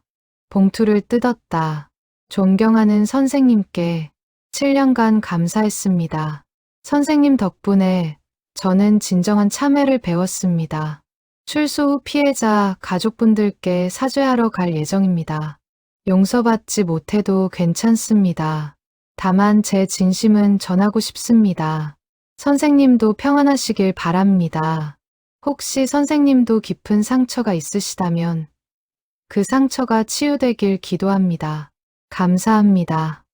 봉투를 뜯었다. 존경하는 선생님께 7년간 감사했습니다. 선생님 덕분에 저는 진정한 참회를 배웠습니다. 출소 후 피해자 가족분들께 사죄하러 갈 예정입니다. 용서받지 못해도 괜찮습니다. 다만 제 진심은 전하고 싶습니다. 선생님도 평안하시길 바랍니다. 혹시 선생님도 깊은 상처가 있으시다면 그 상처가 치유되길 기도합니다. 감사합니다.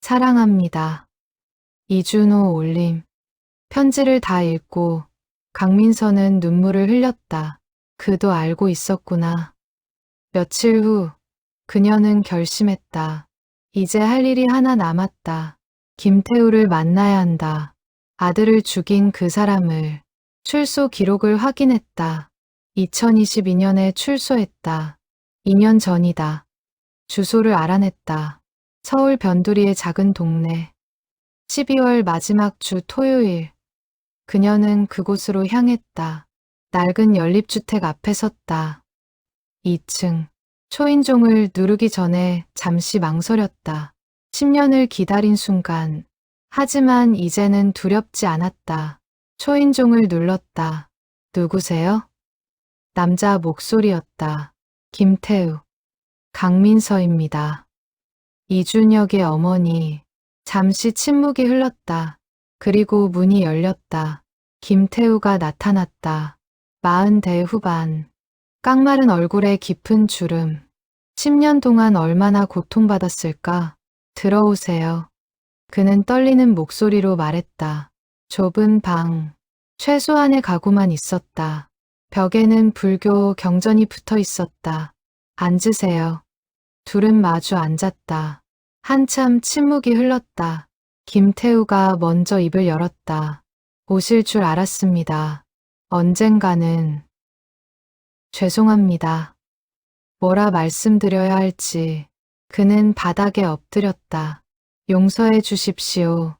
사랑합니다. 이준호 올림. 편지를 다 읽고 강민서는 눈물을 흘렸다. 그도 알고 있었구나. 며칠 후 그녀는 결심했다. 이제 할 일이 하나 남았다. 김태우를 만나야 한다. 아들을 죽인 그 사람을. 출소 기록을 확인했다. 2022년에 출소했다. 2년 전이다. 주소를 알아냈다. 서울 변두리의 작은 동네. 12월 마지막 주 토요일. 그녀는 그곳으로 향했다. 낡은 연립주택 앞에 섰다. 2층. 초인종을 누르기 전에 잠시 망설였다. 10년을 기다린 순간. 하지만 이제는 두렵지 않았다. 초인종을 눌렀다. 누구세요? 남자 목소리였다. 김태우. 강민서입니다. 이준혁의 어머니. 잠시 침묵이 흘렀다. 그리고 문이 열렸다. 김태우가 나타났다. 40대 후반. 깡마른 얼굴에 깊은 주름. 10년 동안 얼마나 고통받았을까? 들어오세요. 그는 떨리는 목소리로 말했다. 좁은 방. 최소한의 가구만 있었다. 벽에는 불교 경전이 붙어 있었다. 앉으세요. 둘은 마주 앉았다. 한참 침묵이 흘렀다. 김태우가 먼저 입을 열었다. 오실 줄 알았습니다. 언젠가는. 죄송합니다. 뭐라 말씀드려야 할지. 그는 바닥에 엎드렸다. 용서해 주십시오.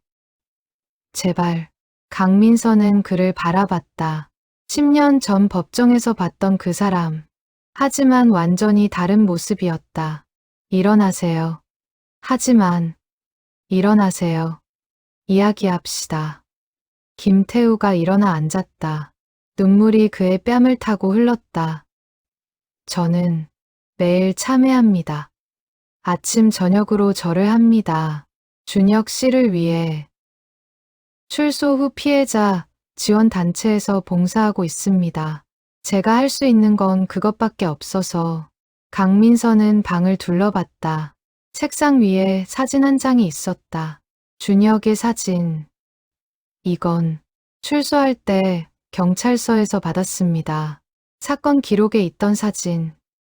제발. 강민서는 그를 바라봤다. 10년 전 법정에서 봤던 그 사람. 하지만 완전히 다른 모습이었다. 일어나세요. 하지만 일어나세요. 이야기합시다. 김태우가 일어나 앉았다. 눈물이 그의 뺨을 타고 흘렀다. 저는 매일 참회합니다. 아침 저녁으로 절을 합니다. 준혁 씨를 위해 출소 후 피해자 지원단체에서 봉사하고 있습니다. 제가 할 수 있는 건 그것밖에 없어서 강민서는 방을 둘러봤다. 책상 위에 사진 한 장이 있었다. 준혁의 사진. 이건 출소할 때 경찰서에서 받았습니다. 사건 기록에 있던 사진.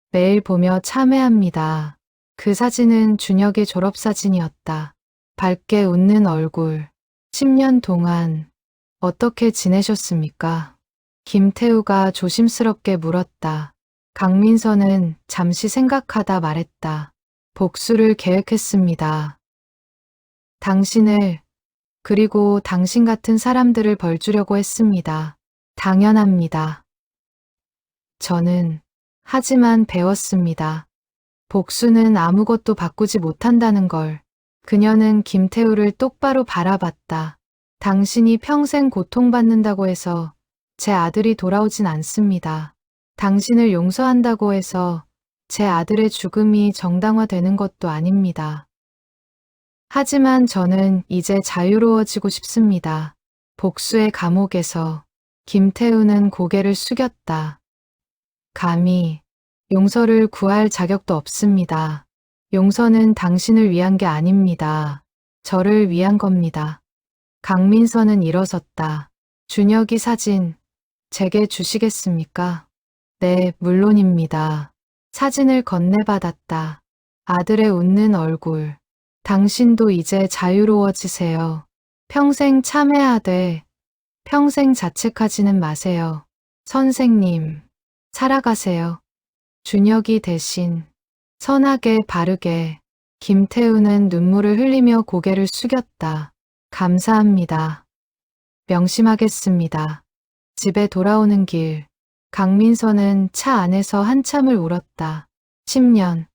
매일 보며 참회합니다. 그 사진은 준혁의 졸업사진이었다. 밝게 웃는 얼굴. 10년 동안 어떻게 지내셨습니까? 김태우가 조심스럽게 물었다. 강민서는 잠시 생각하다 말했다. 복수를 계획했습니다. 당신을, 그리고 당신 같은 사람들을 벌주려고 했습니다. 당연합니다. 저는 하지만 배웠습니다. 복수는 아무것도 바꾸지 못한다는 걸. 그녀는 김태우를 똑바로 바라봤다. 당신이 평생 고통받는다고 해서 제 아들이 돌아오진 않습니다. 당신을 용서한다고 해서 제 아들의 죽음이 정당화되는 것도 아닙니다. 하지만 저는 이제 자유로워지고 싶습니다. 복수의 감옥에서 김태우는 고개를 숙였다. 감히 용서를 구할 자격도 없습니다. 용서는 당신을 위한 게 아닙니다. 저를 위한 겁니다. 강민서는 일어섰다. 준혁이 사진 제게 주시겠습니까? 네, 물론입니다. 사진을 건네받았다. 아들의 웃는 얼굴. 당신도 이제 자유로워지세요. 평생 참회하되 평생 자책하지는 마세요. 선생님, 살아가세요. 준혁이 대신 선하게 바르게. 김태우는 눈물을 흘리며 고개를 숙였다. 감사합니다. 명심하겠습니다. 집에 돌아오는 길. 강민서는 차 안에서 한참을 울었다. 10년.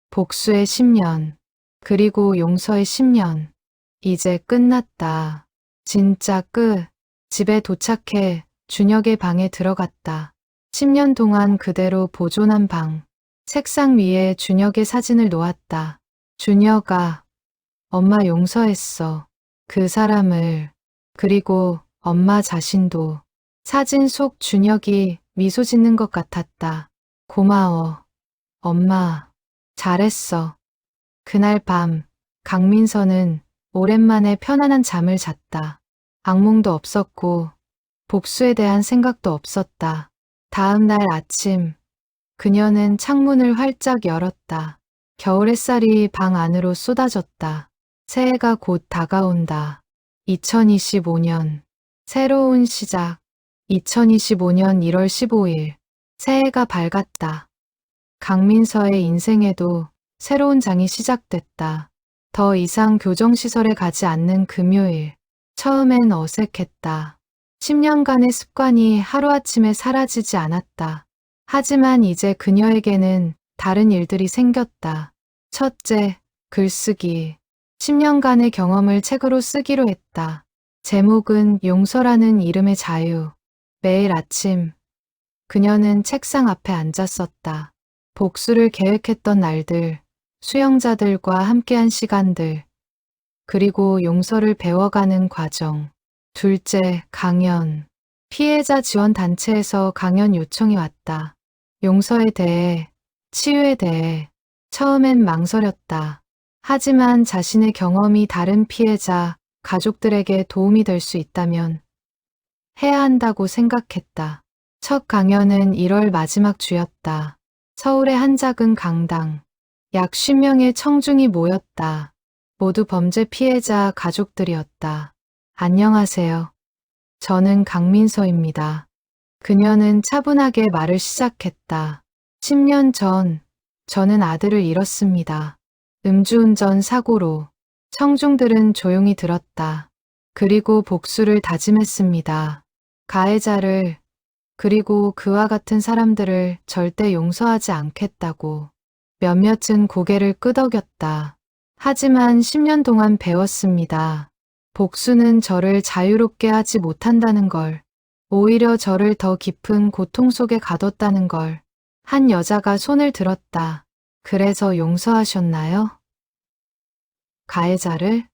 복수의 10년. 그리고 용서의 10년. 이제 끝났다. 진짜 끝. 집에 도착해 준혁의 방에 들어갔다. 10년 동안 그대로 보존한 방. 책상 위에 준혁의 사진을 놓았다. 준혁아, 엄마 용서했어. 그 사람을. 그리고 엄마 자신도. 사진 속 준혁이 미소 짓는 것 같았다. 고마워. 엄마, 잘했어. 그날 밤, 강민서는 오랜만에 편안한 잠을 잤다. 악몽도 없었고, 복수에 대한 생각도 없었다. 다음 날 아침, 그녀는 창문을 활짝 열었다. 겨울 햇살이 방 안으로 쏟아졌다. 새해가 곧 다가온다. 2025년, 새로운 시작. 2025년 1월 15일, 새해가 밝았다. 강민서의 인생에도 새로운 장이 시작됐다. 더 이상 교정시설에 가지 않는 금요일. 처음엔 어색했다. 10년간의 습관이 하루아침에 사라지지 않았다. 하지만 이제 그녀에게는 다른 일들이 생겼다. 첫째, 글쓰기. 10년간의 경험을 책으로 쓰기로 했다. 제목은 용서라는 이름의 자유. 매일 아침, 그녀는 책상 앞에 앉았었다. 복수를 계획했던 날들, 수영자들과 함께한 시간들, 그리고 용서를 배워가는 과정. 둘째, 강연. 피해자 지원 단체에서 강연 요청이 왔다. 용서에 대해, 치유에 대해. 처음엔 망설였다. 하지만 자신의 경험이 다른 피해자, 가족들에게 도움이 될 수 있다면 해야 한다고 생각했다. 첫 강연은 1월 마지막 주였다. 서울의 한 작은 강당. 약 10명의 청중이 모였다. 모두 범죄 피해자 가족들이었다. 안녕하세요. 저는 강민서입니다. 그녀는 차분하게 말을 시작했다. 10년 전, 저는 아들을 잃었습니다. 음주운전 사고로. 청중들은 조용히 들었다. 그리고 복수를 다짐했습니다. 가해자를, 그리고 그와 같은 사람들을 절대 용서하지 않겠다고. 몇몇은 고개를 끄덕였다. 하지만 10년 동안 배웠습니다. 복수는 저를 자유롭게 하지 못한다는 걸, 오히려 저를 더 깊은 고통 속에 가뒀다는 걸. 한 여자가 손을 들었다. 그래서 용서하셨나요? 가해자를?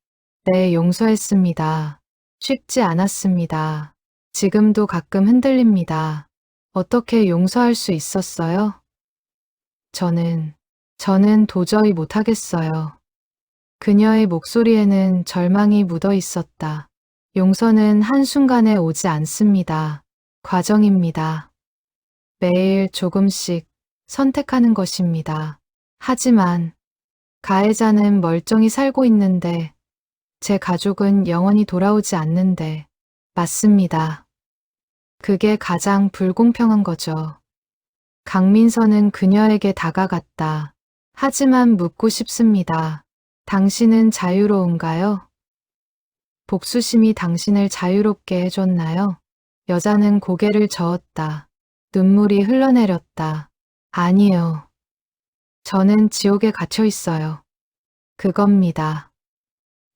네, 용서했습니다. 쉽지 않았습니다. 지금도 가끔 흔들립니다. 어떻게 용서할 수 있었어요? 저는 도저히 못하겠어요. 그녀의 목소리에는 절망이 묻어 있었다. 용서는 한순간에 오지 않습니다. 과정입니다. 매일 조금씩 선택하는 것입니다. 하지만 가해자는 멀쩡히 살고 있는데 제 가족은 영원히 돌아오지 않는데 맞습니다. 그게 가장 불공평한 거죠. 강민서는 그녀에게 다가갔다. 하지만 묻고 싶습니다. 당신은 자유로운가요? 복수심이 당신을 자유롭게 해줬나요? 여자는 고개를 저었다. 눈물이 흘러내렸다. 아니요. 저는 지옥에 갇혀 있어요. 그겁니다.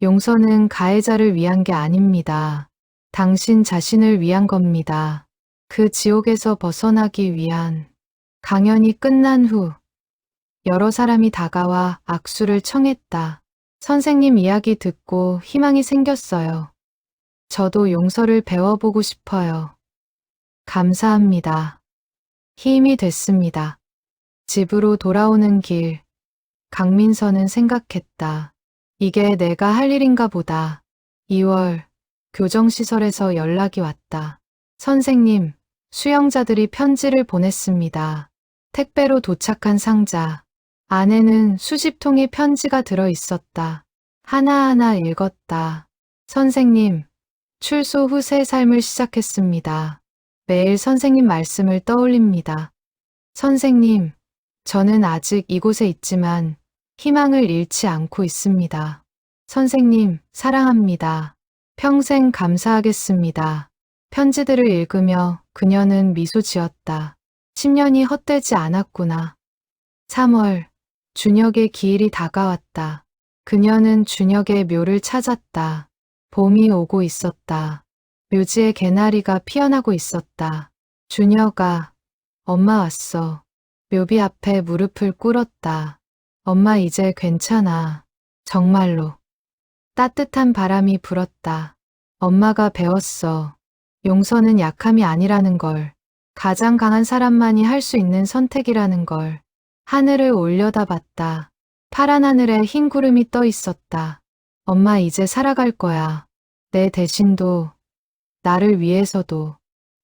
용서는 가해자를 위한 게 아닙니다. 당신 자신을 위한 겁니다. 그 지옥에서 벗어나기 위한. 강연이 끝난 후 여러 사람이 다가와 악수를 청했다. 선생님 이야기 듣고 희망이 생겼어요. 저도 용서를 배워보고 싶어요. 감사합니다. 힘이 됐습니다. 집으로 돌아오는 길, 강민서는 생각했다. 이게 내가 할 일인가 보다. 2월, 교정시설에서 연락이 왔다. 선생님, 수영자들이 편지를 보냈습니다. 택배로 도착한 상자. 안에는 수십 통의 편지가 들어 있었다. 하나하나 읽었다. 선생님, 출소 후 새 삶을 시작했습니다. 매일 선생님 말씀을 떠올립니다. 선생님, 저는 아직 이곳에 있지만 희망을 잃지 않고 있습니다. 선생님, 사랑합니다. 평생 감사하겠습니다. 편지들을 읽으며 그녀는 미소 지었다. 10년이 헛되지 않았구나. 3월, 준혁의 기일이 다가왔다. 그녀는 준혁의 묘를 찾았다. 봄이 오고 있었다. 묘지에 개나리가 피어나고 있었다. 준혁아, 엄마 왔어. 묘비 앞에 무릎을 꿇었다. 엄마 이제 괜찮아. 정말로. 따뜻한 바람이 불었다. 엄마가 배웠어. 용서는 약함이 아니라는 걸. 가장 강한 사람만이 할 수 있는 선택이라는 걸. 하늘을 올려다봤다. 파란 하늘에 흰 구름이 떠 있었다. 엄마 이제 살아갈 거야. 내 대신도, 나를 위해서도.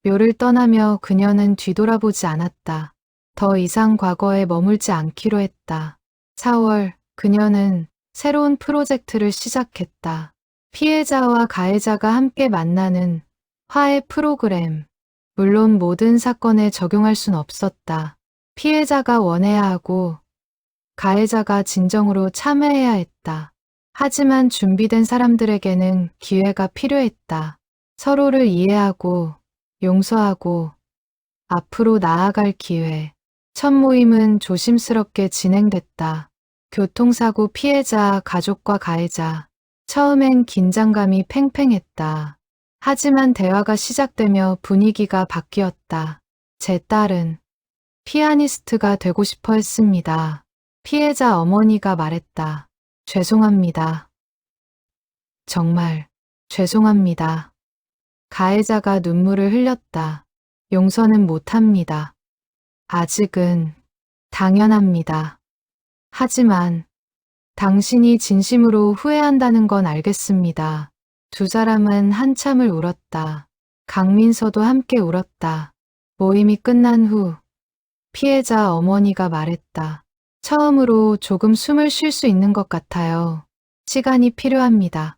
묘를 떠나며 그녀는 뒤돌아보지 않았다. 더 이상 과거에 머물지 않기로 했다. 4월, 그녀는 새로운 프로젝트를 시작했다. 피해자와 가해자가 함께 만나는 화해 프로그램. 물론 모든 사건에 적용할 순 없었다. 피해자가 원해야 하고 가해자가 진정으로 참여해야 했다. 하지만 준비된 사람들에게는 기회가 필요했다. 서로를 이해하고 용서하고 앞으로 나아갈 기회. 첫 모임은 조심스럽게 진행됐다. 교통사고 피해자, 가족과 가해자. 처음엔 긴장감이 팽팽했다. 하지만 대화가 시작되며 분위기가 바뀌었다. 제 딸은 피아니스트가 되고 싶어 했습니다. 피해자 어머니가 말했다. 죄송합니다. 정말 죄송합니다. 가해자가 눈물을 흘렸다. 용서는 못합니다. 아직은 당연합니다. 하지만 당신이 진심으로 후회한다는 건 알겠습니다. 두 사람은 한참을 울었다. 강민서도 함께 울었다. 모임이 끝난 후 피해자 어머니가 말했다. 처음으로 조금 숨을 쉴 수 있는 것 같아요. 시간이 필요합니다.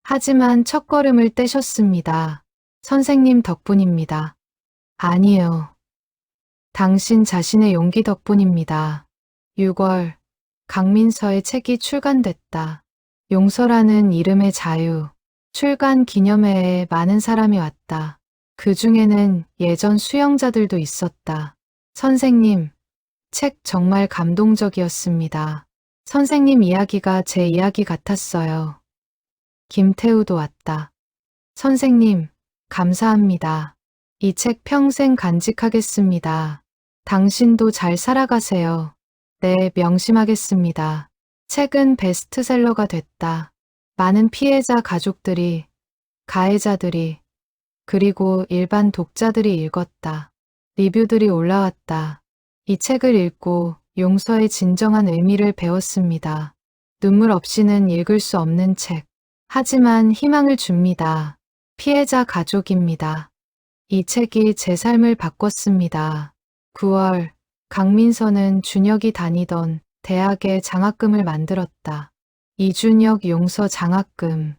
하지만 첫걸음을 떼셨습니다. 선생님 덕분입니다. 아니에요. 당신 자신의 용기 덕분입니다. 6월, 강민서의 책이 출간됐다. 용서라는 이름의 자유. 출간 기념회에 많은 사람이 왔다. 그 중에는 예전 수영자들도 있었다. 선생님, 책 정말 감동적이었습니다. 선생님 이야기가 제 이야기 같았어요. 김태우도 왔다. 선생님, 감사합니다. 이 책 평생 간직하겠습니다. 당신도 잘 살아가세요. 네, 명심하겠습니다. 책은 베스트셀러가 됐다. 많은 피해자 가족들이, 가해자들이, 그리고 일반 독자들이 읽었다. 리뷰들이 올라왔다. 이 책을 읽고 용서의 진정한 의미를 배웠습니다. 눈물 없이는 읽을 수 없는 책. 하지만 희망을 줍니다. 피해자 가족입니다. 이 책이 제 삶을 바꿨습니다. 9월, 강민서는 준혁이 다니던 대학에 장학금을 만들었다. 이준혁 용서 장학금.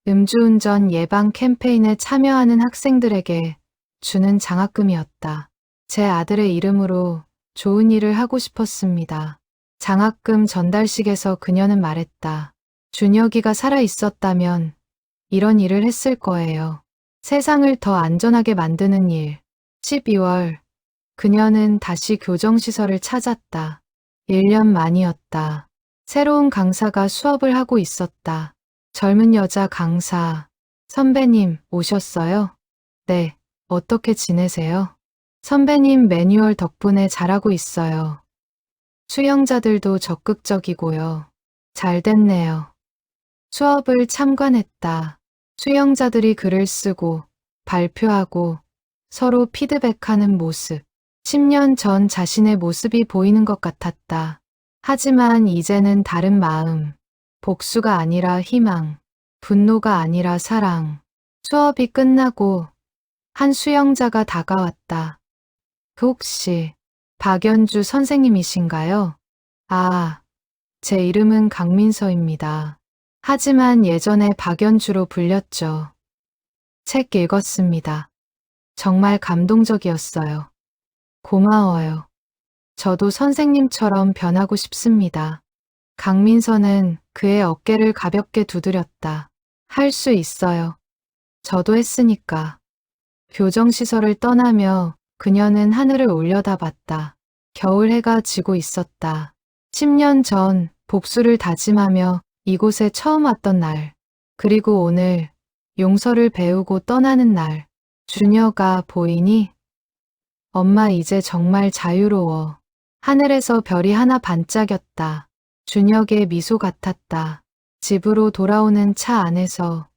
음주운전 예방 캠페인에 참여하는 학생들에게 주는 장학금이었다. 제 아들의 이름으로 좋은 일을 하고 싶었습니다. 장학금 전달식에서 그녀는 말했다. 준혁이가 살아 있었다면 이런 일을 했을 거예요. 세상을 더 안전하게 만드는 일. 12월, 그녀는 다시 교정시설을 찾았다. 1년 만이었다. 새로운 강사가 수업을 하고 있었다. 젊은 여자 강사. 선배님, 오셨어요? 네, 어떻게 지내세요? 선배님 매뉴얼 덕분에 잘하고 있어요. 수영자들도 적극적이고요. 잘 됐네요. 수업을 참관했다. 수영자들이 글을 쓰고 발표하고 서로 피드백하는 모습. 10년 전 자신의 모습이 보이는 것 같았다. 하지만 이제는 다른 마음. 복수가 아니라 희망. 분노가 아니라 사랑. 수업이 끝나고 한 수영자가 다가왔다. 그 혹시 박연주 선생님이신가요? 아, 제 이름은 강민서입니다. 하지만 예전에 박연주로 불렸죠. 책 읽었습니다. 정말 감동적이었어요. 고마워요. 저도 선생님처럼 변하고 싶습니다. 강민서는 그의 어깨를 가볍게 두드렸다. 할 수 있어요. 저도 했으니까. 교정시설을 떠나며 그녀는 하늘을 올려다봤다. 겨울 해가 지고 있었다. 10년 전 복수를 다짐하며 이곳에 처음 왔던 날, 그리고 오늘 용서를 배우고 떠나는 날. 준혁아, 보이니? 엄마 이제 정말 자유로워. 하늘에서 별이 하나 반짝였다. 준혁의 미소 같았다. 집으로 돌아오는 차 안에서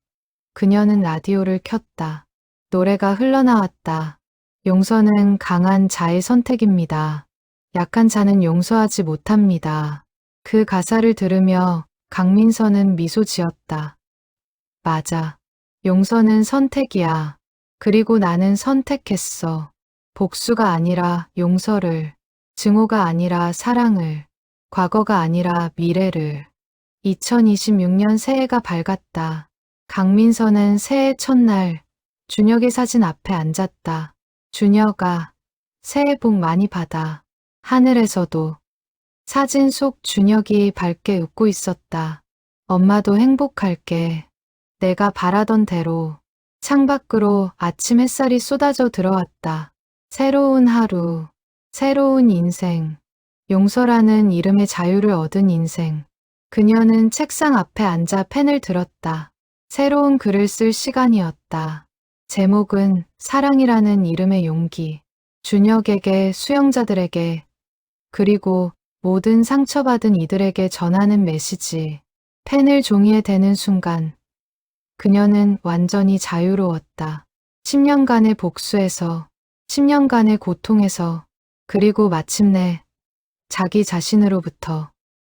그녀는 라디오를 켰다. 노래가 흘러나왔다. 용서는 강한 자의 선택입니다. 약한 자는 용서하지 못합니다. 그 가사를 들으며 강민서는 미소 지었다. 맞아. 용서는 선택이야. 그리고 나는 선택했어. 복수가 아니라 용서를, 증오가 아니라 사랑을, 과거가 아니라 미래를. 2026년 새해가 밝았다. 강민서는 새해 첫날 준혁의 사진 앞에 앉았다. 준혁아, 새해 복 많이 받아. 하늘에서도. 사진 속 준혁이 밝게 웃고 있었다. 엄마도 행복할게. 내가 바라던 대로. 창밖으로 아침 햇살이 쏟아져 들어왔다. 새로운 하루, 새로운 인생. 용서라는 이름의 자유를 얻은 인생. 그녀는 책상 앞에 앉아 펜을 들었다. 새로운 글을 쓸 시간이었다. 제목은 사랑이라는 이름의 용기. 준혁에게, 수영자들에게, 그리고 모든 상처받은 이들에게 전하는 메시지. 펜을 종이에 대는 순간 그녀는 완전히 자유로웠다. 10년간의 복수에서, 10년간의 고통에서, 그리고 마침내 자기 자신으로부터.